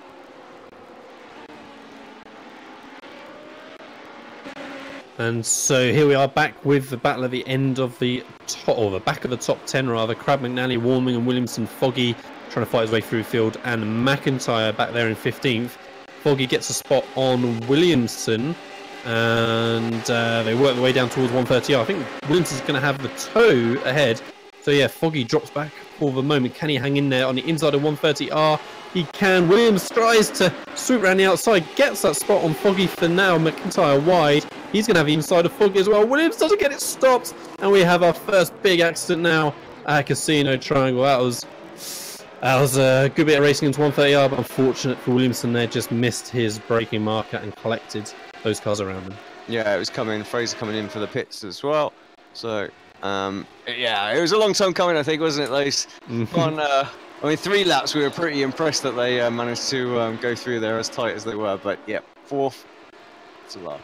And so here we are back with the battle at the end of the top, or the back of the top 10 rather. Crab, McNally, Warming and Williamson, Foggy trying to fight his way through the field, and McIntyre back there in 15th. Foggy gets a spot on Williamson, and they work their way down towards 130R. I think Williamson's going to have the toe ahead. So yeah, Foggy drops back for the moment. Can he hang in there on the inside of 130R? He can. Williams tries to swoop around the outside, gets that spot on Foggy for now. McIntyre wide. He's going to have the inside of Foggy as well. Williams doesn't get it stopped, and we have our first big accident now at Casino Triangle. That was a good bit of racing into 130R, but unfortunate for Williamson there, just missed his braking marker and collected those cars around him. Yeah, it was coming. Fraser coming in for the pits as well. So yeah, it was a long time coming, I think, wasn't it, Lace? On I mean, 3 laps, we were pretty impressed that they managed to go through there as tight as they were. But yeah, 4th, it's a lark.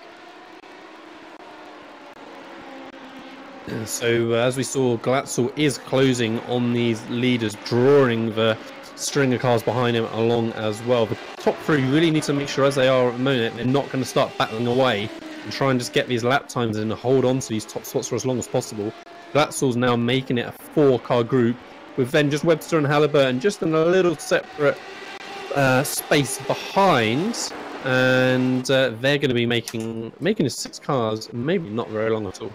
So as we saw, Glatzel is closing on these leaders, drawing the string of cars behind him along as well. The top 3 really need to make sure, as they are at the moment, they're not going to start battling away and try and just get these lap times and hold on to these top spots for as long as possible. Glatzel's now making it a 4-car group, with then just Webster and Halliburton just in a little separate space behind, and they're going to be making it 6 cars, maybe not very long at all.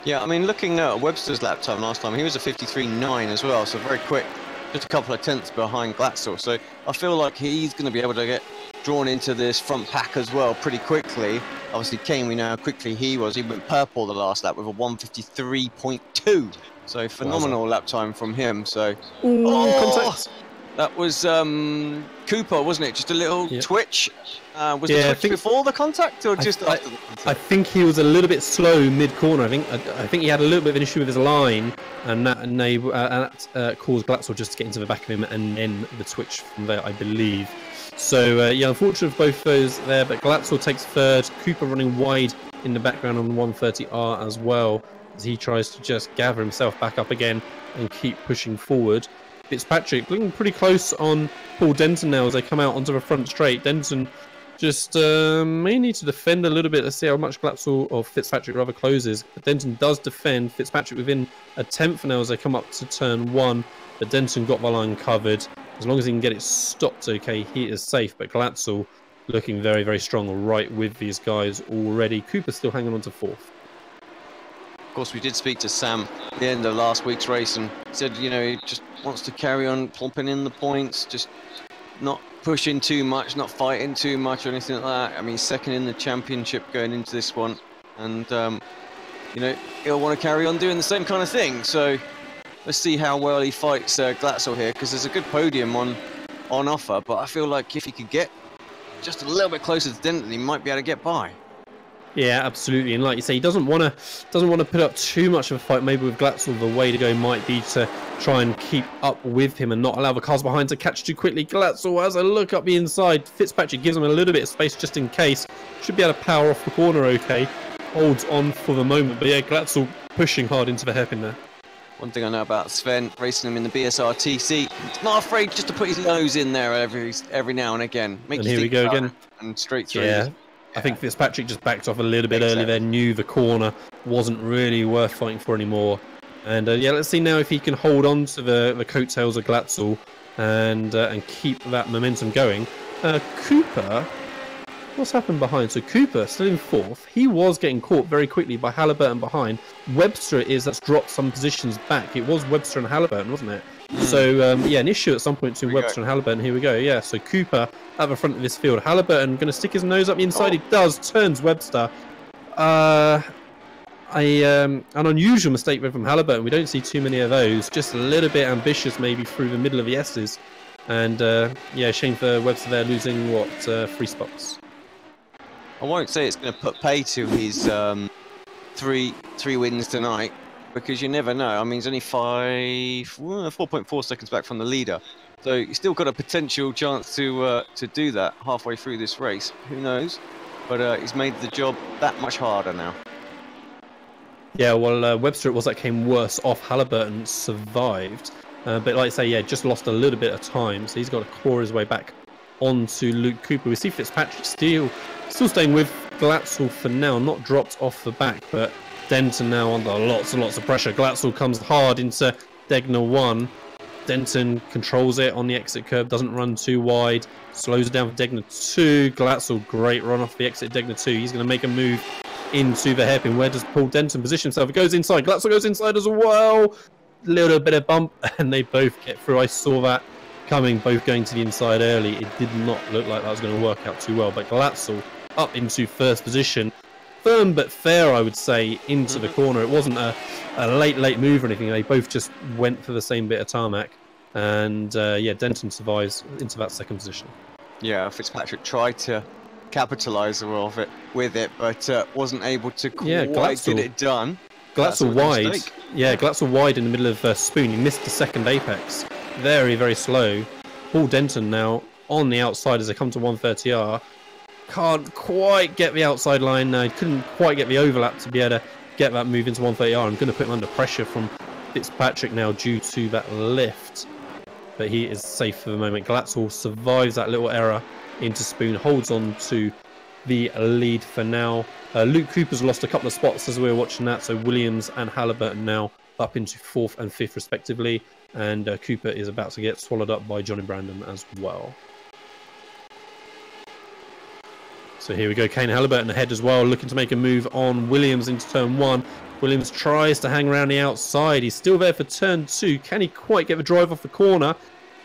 Yeah, I mean, looking at Webster's lap time last time, he was a 53.9 as well, so very quick, just a couple of tenths behind Glatzel. So I feel like he's going to be able to get drawn into this front pack as well pretty quickly. Obviously, Kane, we know how quickly he was. He went purple the last lap with a 153.2. So phenomenal lap time from him. So Contact. That was Cooper, wasn't it? Just a little twitch. Was the twitch before the contact or just after the contact? I think he was a little bit slow mid-corner. I think he had a little bit of an issue with his line, and that caused Glatzel just to get into the back of him, and then the twitch from there, I believe. So yeah, unfortunate for both those there, but Glatzel takes 3rd. Cooper running wide in the background on the 130R as well, as he tries to just gather himself back up again and keep pushing forward. Fitzpatrick looking pretty close on Paul Denton now as they come out onto the front straight. Denton just may need to defend a little bit. Let's see how much Glatzel, or Fitzpatrick rather, closes. But Denton does defend. Fitzpatrick within a 10th now as they come up to turn 1. But Denton got the line covered. As long as he can get it stopped, okay, he is safe. But Glatzel looking very, very strong right with these guys already. Cooper still hanging on to 4th. Of course, we did speak to Sam at the end of last week's race and said, you know, he just wants to carry on plumping in the points, just not pushing too much, not fighting too much or anything like that. I mean, 2nd in the championship going into this one, and you know, he'll want to carry on doing the same kind of thing. So let's see how well he fights Glatzel here, because there's a good podium on offer, but I feel like if he could get just a little bit closer to Denton, he might be able to get by. Yeah, absolutely. And like you say, he doesn't want to put up too much of a fight. Maybe with Glatzel, the way to go might be to try and keep up with him and not allow the cars behind to catch too quickly. Glatzel has a look up the inside. Fitzpatrick gives him a little bit of space just in case. Should be able to power off the corner okay. Holds on for the moment. But yeah, Glatzel pushing hard into the hairpin there. One thing I know about Sven, racing him in the BSR TC, he's not afraid just to put his nose in there every now and again. And here we go again. And straight through. Yeah. I think Fitzpatrick just backed off a little bit early there, knew the corner wasn't really worth fighting for anymore. And yeah, let's see now if he can hold on to the coattails of Glatzel and keep that momentum going. Cooper, what's happened behind? So Cooper still in fourth. He was getting caught very quickly by Halliburton behind. Webster that's dropped some positions back. It was Webster and Halliburton, wasn't it? So yeah, an issue at some point between Webster and Halliburton. Here we go. Yeah, so Cooper at the front of this field. Halliburton going to stick his nose up the inside. He does. Turns Webster. An unusual mistake from Halliburton. We don't see too many of those. Just a little bit ambitious maybe through the middle of the S's. And yeah, shame for Webster there losing, what, 3 spots. I won't say it's going to put pay to his three wins tonight, because you never know. I mean, he's only 4.4 seconds back from the leader, so he's still got a potential chance to do that halfway through this race. Who knows? But he's made the job that much harder now. Yeah, well, Webster it was that came worse off. Halliburton survived, but like I say, yeah, just lost a little bit of time, so he's got to claw his way back onto Luke Cooper. We see Fitzpatrick still staying with Glatzel for now, not dropped off the back, but Denton now under lots and lots of pressure. Glatzel comes hard into Degner 1. Denton controls it on the exit curb, doesn't run too wide, slows it down for Degner 2. Glatzel, great run off the exit Degner 2. He's going to make a move into the hairpin. Where does Paul Denton position himself? He goes inside. Glatzel goes inside as well. Little bit of bump, and they both get through. I saw that coming, both going to the inside early. It did not look like that was going to work out too well, but Glatzel up into first position. Firm but fair, I would say, into the corner. It wasn't a late move or anything. They both just went for the same bit of tarmac. And yeah, Denton survives into that second position. Yeah, Fitzpatrick tried to capitalise with it, but wasn't able to quite get it done. Glatzel wide. Yeah, Glatzel wide in the middle of Spoon. He missed the second apex. Very, very slow. Paul Denton now on the outside as they come to 130R. Can't quite get the outside line. He couldn't quite get the overlap to be able to get that move into 130R. I'm going to put him under pressure from Fitzpatrick now due to that lift. But he is safe for the moment. Glatzel survives that little error into Spoon, holds on to the lead for now. Luke Cooper's lost a couple of spots as we were watching that. So Williams and Halliburton now up into 4th and 5th respectively. And Cooper is about to get swallowed up by Johnny Brandon as well. So here we go, Kane Halliburton ahead as well, looking to make a move on Williams into turn 1. Williams tries to hang around the outside. He's still there for turn 2. Can he quite get the drive off the corner?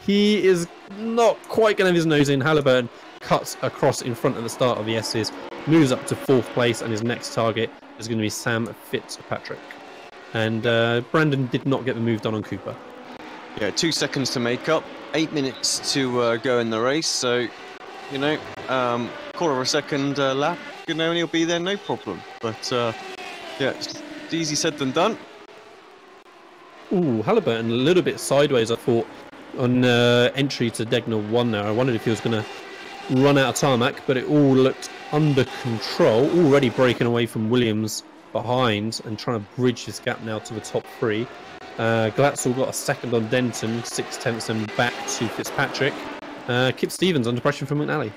He is not quite going to have his nose in. Halliburton cuts across in front at the start of the S's, moves up to 4th place, and his next target is going to be Sam Fitzpatrick. And Brandon did not get the move done on Cooper. Yeah, 2 seconds to make up, 8 minutes to go in the race, so, you know, quarter of a second lap, you know, and he'll be there, no problem. But yeah, it's easy said than done. Ooh, Halliburton a little bit sideways, I thought, on entry to Degner 1 there. I wondered if he was going to run out of tarmac, but it all looked under control. Already breaking away from Williams behind and trying to bridge this gap now to the top 3. Glatzel got a second on Denton, 6/10 and back to Fitzpatrick. Kip Stevens under pressure from McNally.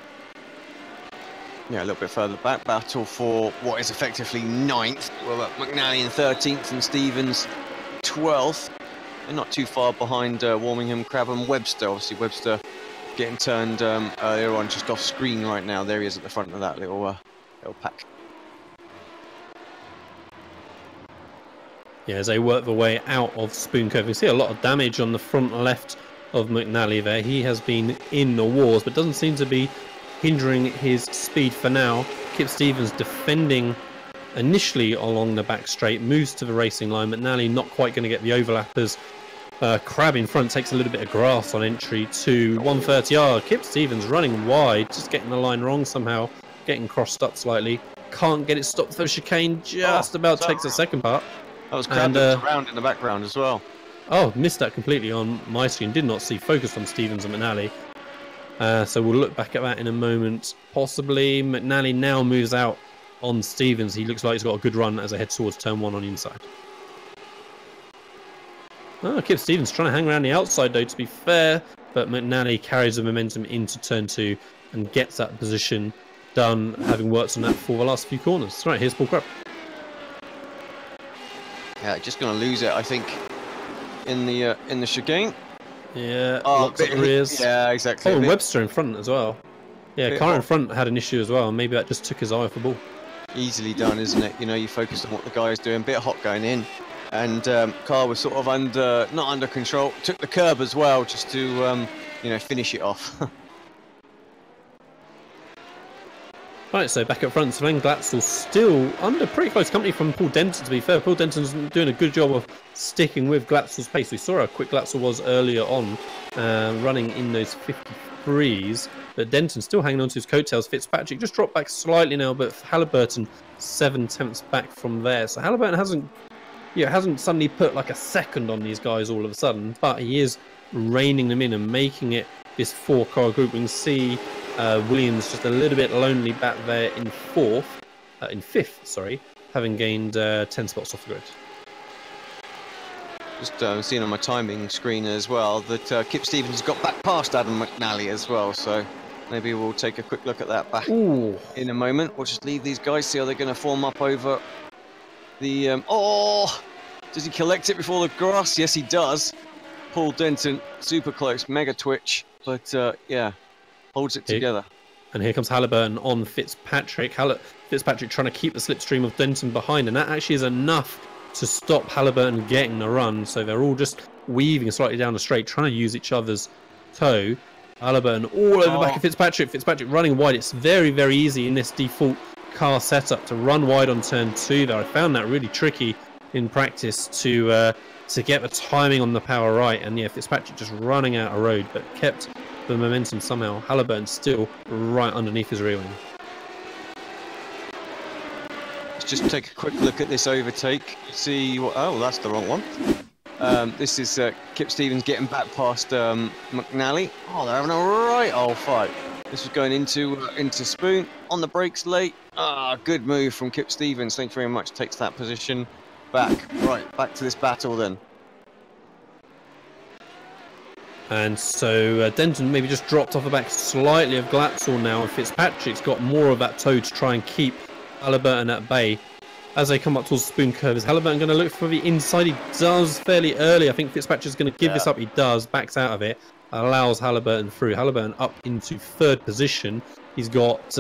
Yeah, a little bit further back, battle for what is effectively 9th. Well, McNally in 13th and Stevens 12th. They're not too far behind Warmingham, Crabbe and Webster. Obviously, Webster getting turned earlier on just off screen right now. There he is at the front of that little pack. Yeah, as they work their way out of Spoon Cove, you see a lot of damage on the front left of McNally there. He has been in the wars, but doesn't seem to be hindering his speed for now. Kip Stevens defending initially along the back straight, moves to the racing line. McNally not quite going to get the overlap as Crabbe in front takes a little bit of grass on entry to 130R. Kip Stevens running wide, just getting the line wrong somehow, getting crossed up slightly. can't get it stopped for chicane. Just about takes the second part. That was crowded around in the background as well. Oh, missed that completely on my screen. Did not see. Focused on Stevens and McNally. So we'll look back at that in a moment. Possibly McNally now moves out on Stevens. He looks like he's got a good run as I head towards turn 1 on the inside. Oh, Kip Stevens trying to hang around the outside though, to be fair. But McNally carries the momentum into turn 2 and gets that position done, having worked on that for the last few corners. Right, here's Paul Crubb. Yeah, just going to lose it, I think, in the chicane. Yeah, lots of rears. Yeah, exactly. Oh, and Webster in front as well. Yeah, Carr in front had an issue as well. Maybe that just took his eye off the ball. Easily done, isn't it? You know, you focus on what the guy is doing. Bit hot going in. And Carr was sort of not under control. Took the curb as well, just to, you know, finish it off. Right, so back up front, Sven Glatzel still under pretty close company from Paul Denton, to be fair. Paul Denton's doing a good job of sticking with Glatzel's pace. We saw how quick Glatzel was earlier on, running in those 53s. But Denton still hanging on to his coattails. Fitzpatrick just dropped back slightly now, but Halliburton 7/10 back from there. So Halliburton hasn't suddenly put like a second on these guys all of a sudden, but he is reining them in and making it this 4-car group. We can see Williams just a little bit lonely back there in fifth, sorry, having gained 10 spots off the grid. Just seeing on my timing screen as well that Kip Stevens got back past Adam McNally as well, so maybe we'll take a quick look at that back in a moment. We'll just leave these guys, see how they're going to form up over the... does he collect it before the grass? Yes, he does. Paul Denton, super close, mega twitch, but yeah, holds it together. And here comes Halliburton on Fitzpatrick. Fitzpatrick trying to keep the slipstream of Denton behind, and that actually is enough to stop Halliburton getting the run. So they're all just weaving slightly down the straight, trying to use each other's toe. Halliburton all over the back of Fitzpatrick. Fitzpatrick running wide. It's very, very easy in this default car setup to run wide on turn 2 there. I found that really tricky in practice to get the timing on the power right. And yeah, Fitzpatrick just running out of road, but kept the momentum somehow. Halliburton still right underneath his rear wing. Let's just take a quick look at this overtake. See what... Oh, that's the wrong one. This is Kip Stevens getting back past McNally. Oh, they're having a right old fight. This was going into Spoon on the brakes late. Good move from Kip Stevens. Thanks very much. Takes that position back. Right, back to this battle then. And so Denton maybe just dropped off the back slightly of Glatzel now, and Fitzpatrick's got more of that toe to try and keep Halliburton at bay. As they come up towards the Spoon curve, is Halliburton going to look for the inside? He does fairly early. I think Fitzpatrick's going to give this up. He does, backs out of it, allows Halliburton through. Halliburton up into 3rd position. He's got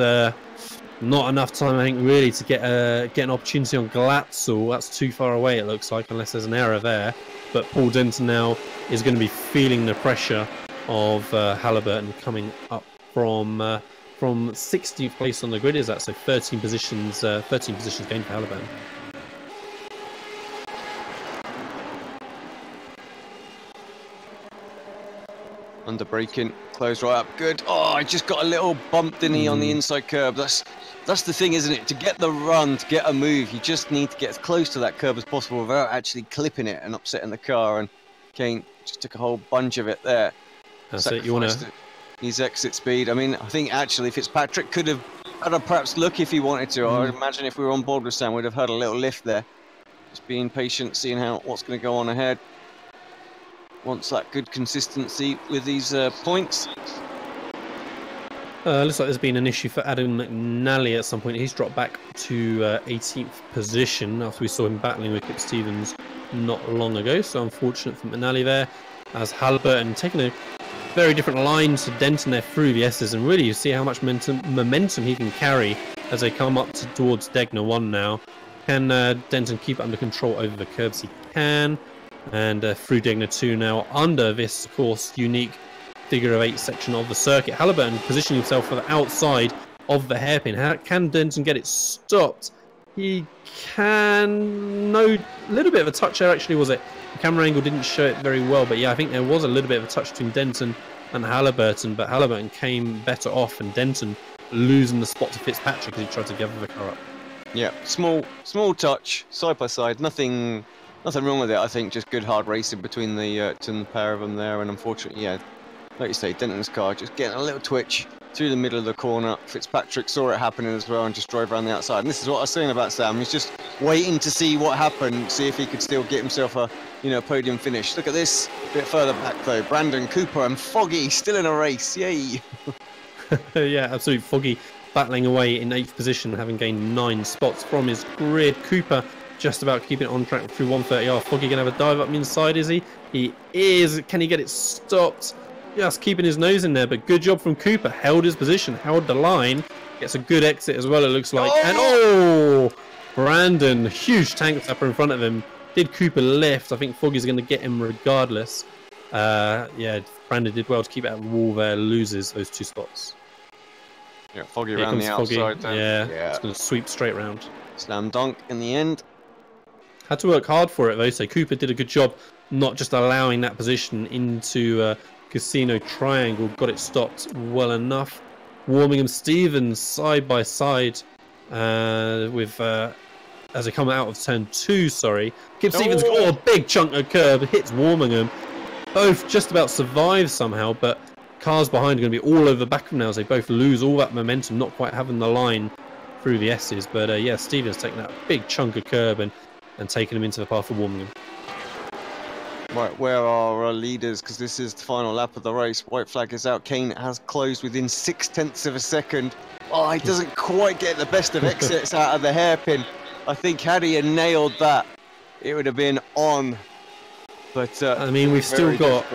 not enough time, I think, really to get an opportunity on Glatzel. That's too far away, it looks like, unless there's an error there. But Paul Denton now is going to be feeling the pressure of Halliburton coming up from 16th place on the grid. Is that so? 13 positions gained for Halliburton. Under braking, close right up, good. Oh, I just got a little bump, didn't he, on the inside curb. That's the thing, isn't it? To get the run, to get a move, you just need to get as close to that curb as possible without actually clipping it and upsetting the car. And Kane just took a whole bunch of it there. That's it. You want to... His exit speed. I mean, I think actually Fitzpatrick could have had a perhaps look if he wanted to. I would imagine if we were on board with Sam, we'd have had a little lift there. Just being patient, seeing what's going to go on ahead. Wants that good consistency with these points. Looks like there's been an issue for Adam McNally at some point. He's dropped back to 18th position after we saw him battling with Kip Stevens not long ago. So unfortunate for McNally there, as Halliburton taking a very different line to Denton there through the S's, and really you see how much momentum he can carry as they come up towards Degner 1 now. Can Denton keep it under control over the curves? He can. And through Degner 2 now, under this, of course, unique figure of 8 section of the circuit. Halliburton positioning himself for the outside of the hairpin. Can Denton get it stopped? He can. No, a little bit of a touch there, actually, was it? The camera angle didn't show it very well, but yeah, I think there was a little bit of a touch between Denton and Halliburton, but Halliburton came better off, and Denton losing the spot to Fitzpatrick as he tried to gather the car up. Yeah, small touch, side by side. Nothing wrong with it. I think just good hard racing between the pair of them there. And unfortunately, yeah, like you say, Denton's car just getting a little twitch through the middle of the corner. Fitzpatrick saw it happening as well and just drove around the outside. And this is what I was saying about Sam. He's just waiting to see what happened, see if he could still get himself a podium finish. Look at this, a bit further back though. Brandon Cooper and Foggy still in a race. Yay! Yeah, absolutely. Foggy battling away in 8th position, having gained 9 spots from his grid. Cooper just about keeping it on track through 130R. Foggy going to have a dive up inside, is he? He is. Can he get it stopped? Just keeping his nose in there, but good job from Cooper. Held his position, held the line. Gets a good exit as well, it looks like. And Brandon, huge tank tapper in front of him. Did Cooper lift? I think Foggy's going to get him regardless. Yeah, Brandon did well to keep it out of the wall there. Loses those 2 spots. Yeah, Foggy around the outside then. Yeah, it's going to sweep straight round. Slam dunk in the end. Had to work hard for it though, so Cooper did a good job not just allowing that position into Casino Triangle. Got it stopped well enough. Warmingham Stevens side by side with as they come out of turn 2, sorry. Kip Stevens got a big chunk of curb, hits Warmingham. Both just about survive somehow, but cars behind are going to be all over the back of them now as they both lose all that momentum, not quite having the line through the S's. But yeah, Stevens taking that big chunk of curb and taking him into the path of Warmingham. Right, where are our leaders? Because this is the final lap of the race. White flag is out. Kane has closed within 0.6 of a second. Oh, he doesn't quite get the best of exits out of the hairpin. I think had he nailed that, it would have been on. But I mean, we've still got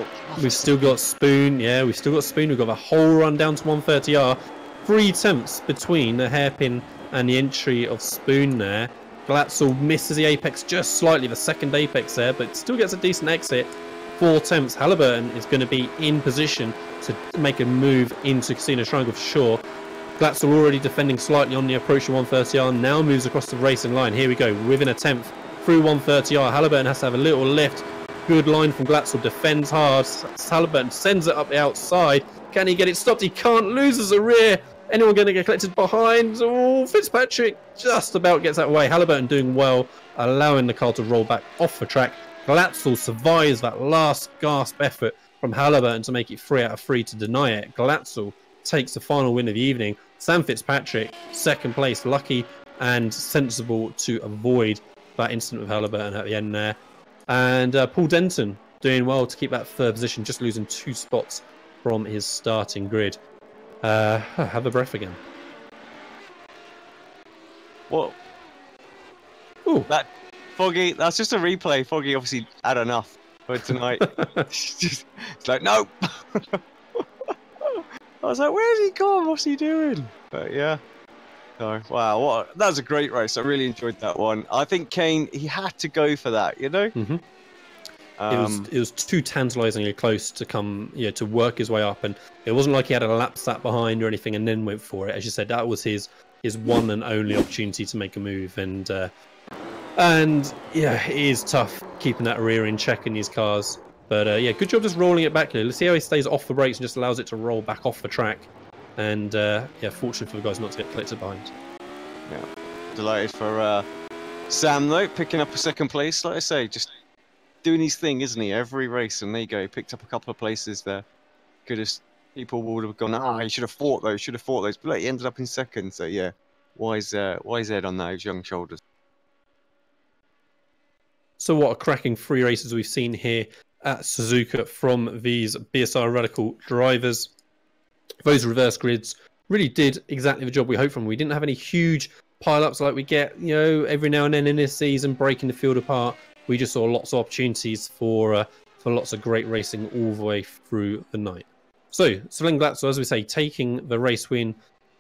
Spoon. Yeah, we've still got Spoon. We've got the whole run down to 130R. 3 tenths between the hairpin and the entry of Spoon there. Glatzel misses the apex just slightly, the second apex there, but still gets a decent exit. 4 tenths. Halliburton is going to be in position to make a move into Casino Triangle for sure. Glatzel already defending slightly on the approach to 130R, now moves across the racing line. Here we go, within a tenth through 130R. Halliburton has to have a little lift. Good line from Glatzel, defends hard. Halliburton sends it up the outside. Can he get it stopped? He can't, loses a rear. Anyone going to get collected behind? Oh, Fitzpatrick just about gets that way. Halliburton doing well, allowing the car to roll back off the track. Glatzel survives that last gasp effort from Halliburton to make it 3 out of 3 to deny it. Glatzel takes the final win of the evening. Sam Fitzpatrick, second place, lucky and sensible to avoid that incident with Halliburton at the end there. And Paul Denton doing well to keep that 3rd position, just losing 2 spots from his starting grid. Have a breath again. What? Ooh. That Foggy, that's just a replay. Foggy obviously had enough for tonight. it's like, no. I was like, where's he gone? What's he doing? But yeah. So, wow, that was a great race. I really enjoyed that one. I think Kane, he had to go for that, you know? Mm-hmm. It was too tantalisingly close to come, to work his way up, and it wasn't like he had a lap sat behind or anything and then went for it. As you said, that was his one and only opportunity to make a move, and yeah, it is tough keeping that rear in check in these cars. But yeah, good job just rolling it back here. Let's see how he stays off the brakes and just allows it to roll back off the track. And yeah, fortunate for the guys not to get collected behind. Yeah, delighted for Sam though, picking up a 2nd place. Like I say, just doing his thing, isn't he? Every race, and there you go. He picked up a couple of places there. Could have, people would have gone, he should have fought those. But look, he ended up in 2nd. So yeah, wise head on those young shoulders. So what a cracking 3 races we've seen here at Suzuka from these BSR Radical drivers. Those reverse grids really did exactly the job we hoped from. We didn't have any huge pile-ups like we get, every now and then in this season, breaking the field apart. We just saw lots of opportunities for lots of great racing all the way through the night. So, Sven Glatzel, as we say, taking the race win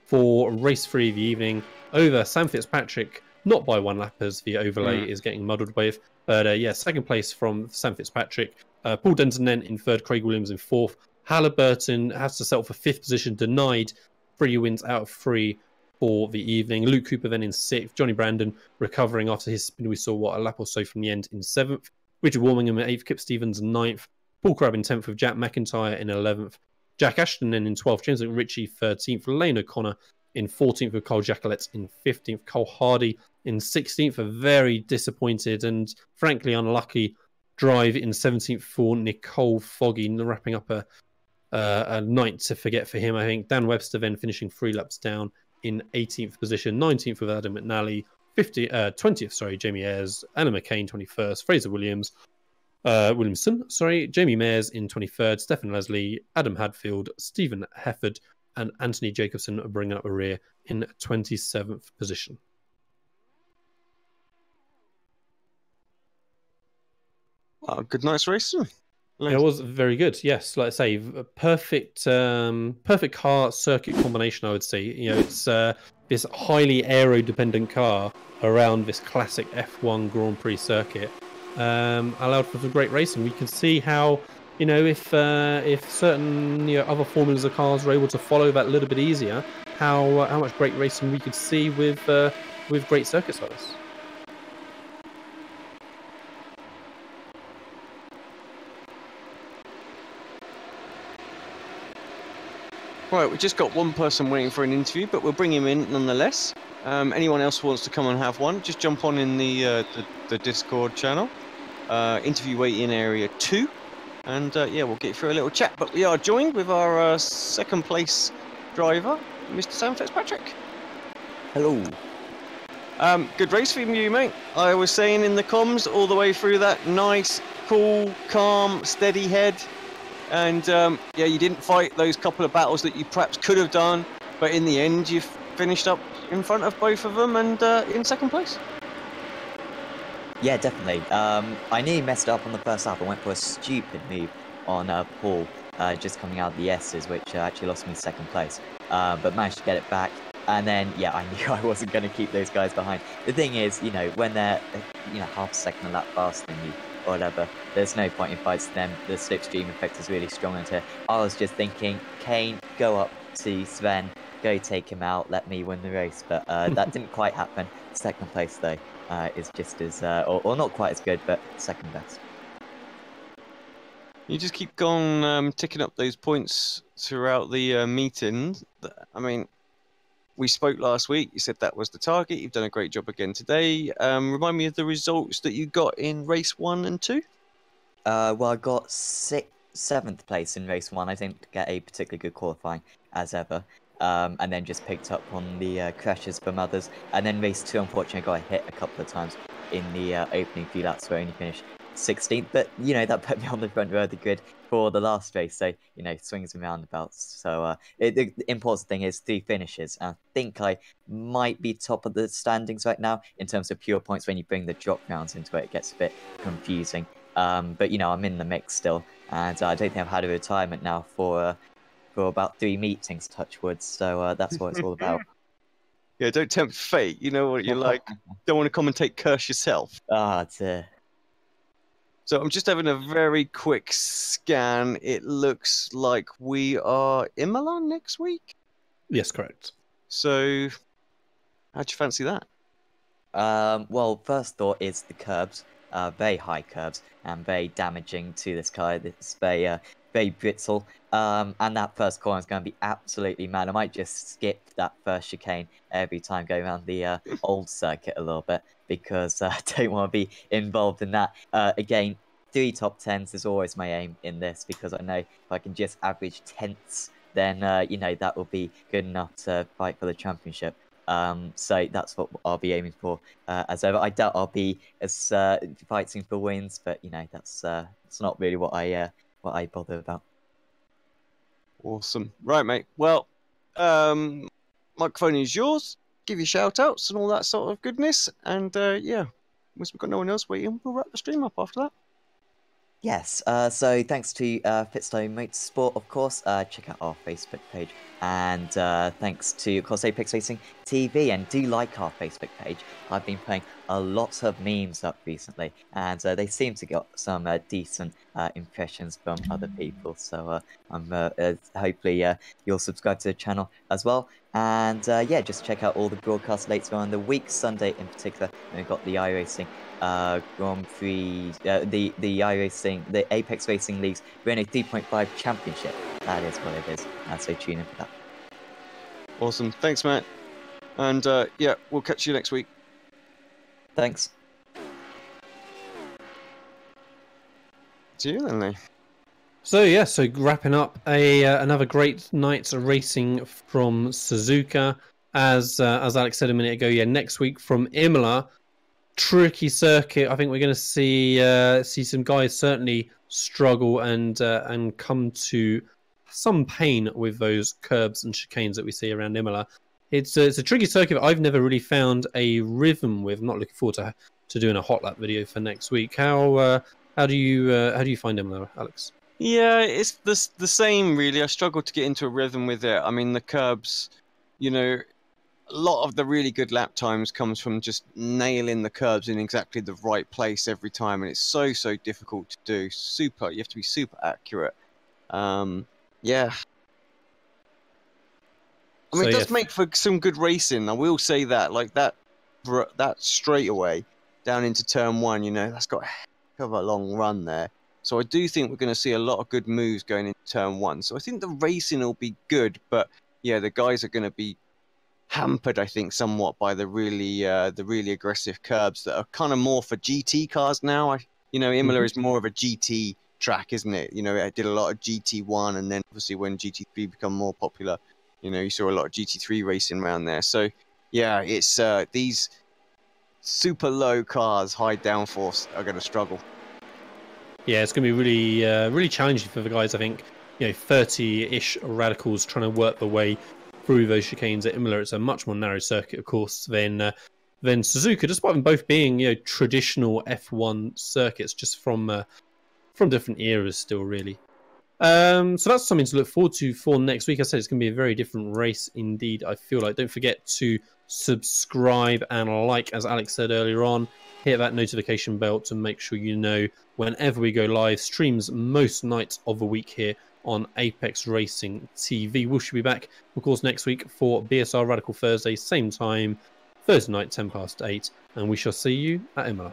for race 3 of the evening over Sam Fitzpatrick, not by 1 lap as the overlay is getting muddled with. But yeah, 2nd place from Sam Fitzpatrick. Paul Denton then in 3rd, Craig Williams in 4th. Halliburton has to settle for 5th position, denied 3 wins out of 3 for the evening. Luke Cooper then in 6th. Johnny Brandon recovering after his spin. We saw a lap or so from the end in 7th. Richard Warmingham in 8th. Kip Stevens in 9th. Paul Crabb in 10th with Jack McIntyre in 11th. Jack Ashton then in 12th. James Ritchie 13th. Lane O'Connor in 14th with Cole Jacquelet, in 15th Cole Hardy, in 16th a very disappointed and frankly unlucky drive in 17th for Nicole Foggy, wrapping up a night to forget for him, I think. Dan Webster then finishing 3 laps down in 18th position, 19th with Adam McNally, 20th, Jamie Ayres, Anna McCain 21st, Fraser Williamson, Jamie Mayers in 23rd, Stephen Leslie, Adam Hadfield, Stephen Hefford, and Anthony Jacobson bringing up a rear in 27th position. Good night's racing. It was very good. Yes, like I say, perfect car circuit combination. I would say, it's this highly aero-dependent car around this classic F1 Grand Prix circuit allowed for some great racing. We can see how, if certain other formulas of cars were able to follow that a little bit easier, how much great racing we could see with great circuits like this. Right, we've just got one person waiting for an interview, but we'll bring him in nonetheless. Anyone else who wants to come and have one, just jump on in the Discord channel. Interview wait-in area 2. And we'll get through a little chat. But we are joined with our second place driver, Mr. Sam Fitzpatrick. Hello. Good race from you, mate. I was saying in the comms all the way through that nice, cool, calm, steady head. And you didn't fight those couple of battles that you perhaps could have done, but in the end you finished up in front of both of them and in second place. Yeah, definitely. I nearly messed up on the first lap. I went for a stupid move on Paul, just coming out of the S's, which actually lost me second place, but managed to get it back. And then, I knew I wasn't going to keep those guys behind. The thing is, when they're, half a second a lap faster than you, or whatever, there's no point in fights to them. The slipstream effect is really strong into it. I was just thinking, Kane, go up to Sven, go take him out, let me win the race. But that didn't quite happen. Second place, though, is just as, or not quite as good, but second best. You just keep going, ticking up those points throughout the meeting. I mean, we spoke last week. You said that was the target. You've done a great job again today. Remind me of the results that you got in race 1 and 2. Well, I got 7th place in race 1. I didn't get a particularly good qualifying as ever. And then just picked up on the crashes from others. And then race 2, unfortunately, I got hit a couple of times in the opening few laps where I only finished 16th. But, that put me on the front row of the grid for the last race. So, swings and roundabouts. So, the important thing is 3 finishes. I think I might be top of the standings right now in terms of pure points. When you bring the drop rounds into it, it gets a bit confusing. But, I'm in the mix still. And I don't think I've had a retirement now for about 3 meetings, touch wood. So that's what it's all about. Yeah, don't tempt fate. You know what you're like. Don't want to commentate curse yourself. Ah, dear. So I'm just having a very quick scan. It looks like we are in Milan next week. Yes, correct. So, how'd you fancy that? Well, first thought is the curbs. Very high curbs and very damaging to this car. It's very brittle. And that first corner is going to be absolutely mad. I might just skip that first chicane every time, go around the old circuit a little bit, because I don't want to be involved in that. Again, 3 top 10s is always my aim in this, because I know if I can just average tenths, then, that will be good enough to fight for the championship. So that's what I'll be aiming for as ever. I doubt I'll be as fighting for wins, but, that's it's not really what I bother about. Awesome. Right, mate. Well, microphone is yours. Give you shout-outs and all that sort of goodness. And, once we've got no one else waiting, we'll wrap the stream up after that. Yes, so thanks to Fitstone Motorsport, of course. Check out our Facebook page. And thanks to, of course, Apex Racing TV. And do like our Facebook page. I've been putting a lot of memes up recently. And they seem to get some decent impressions from other people. So hopefully you'll subscribe to the channel as well. And just check out all the broadcasts later on in the week. Sunday in particular, we've got the iRacing Grand Prix, the iRacing, the Apex Racing League's Renault 3.5 Championship. That is what it is. So tune in for that. Awesome. Thanks, Matt. And yeah, we'll catch you next week. Thanks. See you then, Lee. So yeah, so wrapping up another great night's racing from Suzuka. As Alex said a minute ago, yeah, next week from Imola, tricky circuit. I think we're going to see some guys certainly struggle and come to some pain with those curbs and chicanes that we see around Imola. It's a tricky circuit. I've never really found a rhythm with. I'm not looking forward to doing a hot lap video for next week. How do you find Imola, Alex? Yeah, it's the same really. I struggle to get into a rhythm with it. I mean, the curbs, you know, a lot of the really good lap times comes from just nailing the curbs in exactly the right place every time, and it's so difficult to do. You have to be super accurate. Yeah. I mean, it does make for some good racing. I will say that, like that straightaway down into turn 1, you know, that's got a heck of a long run there. So I do think we're going to see a lot of good moves going into turn 1. So I think the racing will be good, but yeah, the guys are going to be hampered, I think, somewhat by the really aggressive curbs that are kind of more for GT cars now. Imola is more of a GT track, isn't it? You know, it did a lot of GT1, and then obviously when GT3 become more popular, you know, you saw a lot of GT3 racing around there. So yeah, it's these super low cars, high downforce, are going to struggle. Yeah, it's going to be really challenging for the guys. I think, you know, 30-ish radicals trying to work their way through those chicanes at Imola. It's a much more narrow circuit, of course, than Suzuka, despite them both being, you know, traditional F1 circuits, just from different eras still, really. So that's something to look forward to for next week. I said it's going to be a very different race indeed, I feel like. Don't forget to subscribe and like, as Alex said earlier on. Hit that notification bell to make sure you know whenever we go live. Streams most nights of the week here on Apex Racing TV. We should be back, of course, next week for BSR Radical Thursday, same time, Thursday night, 8:10, and we shall see you at Imola.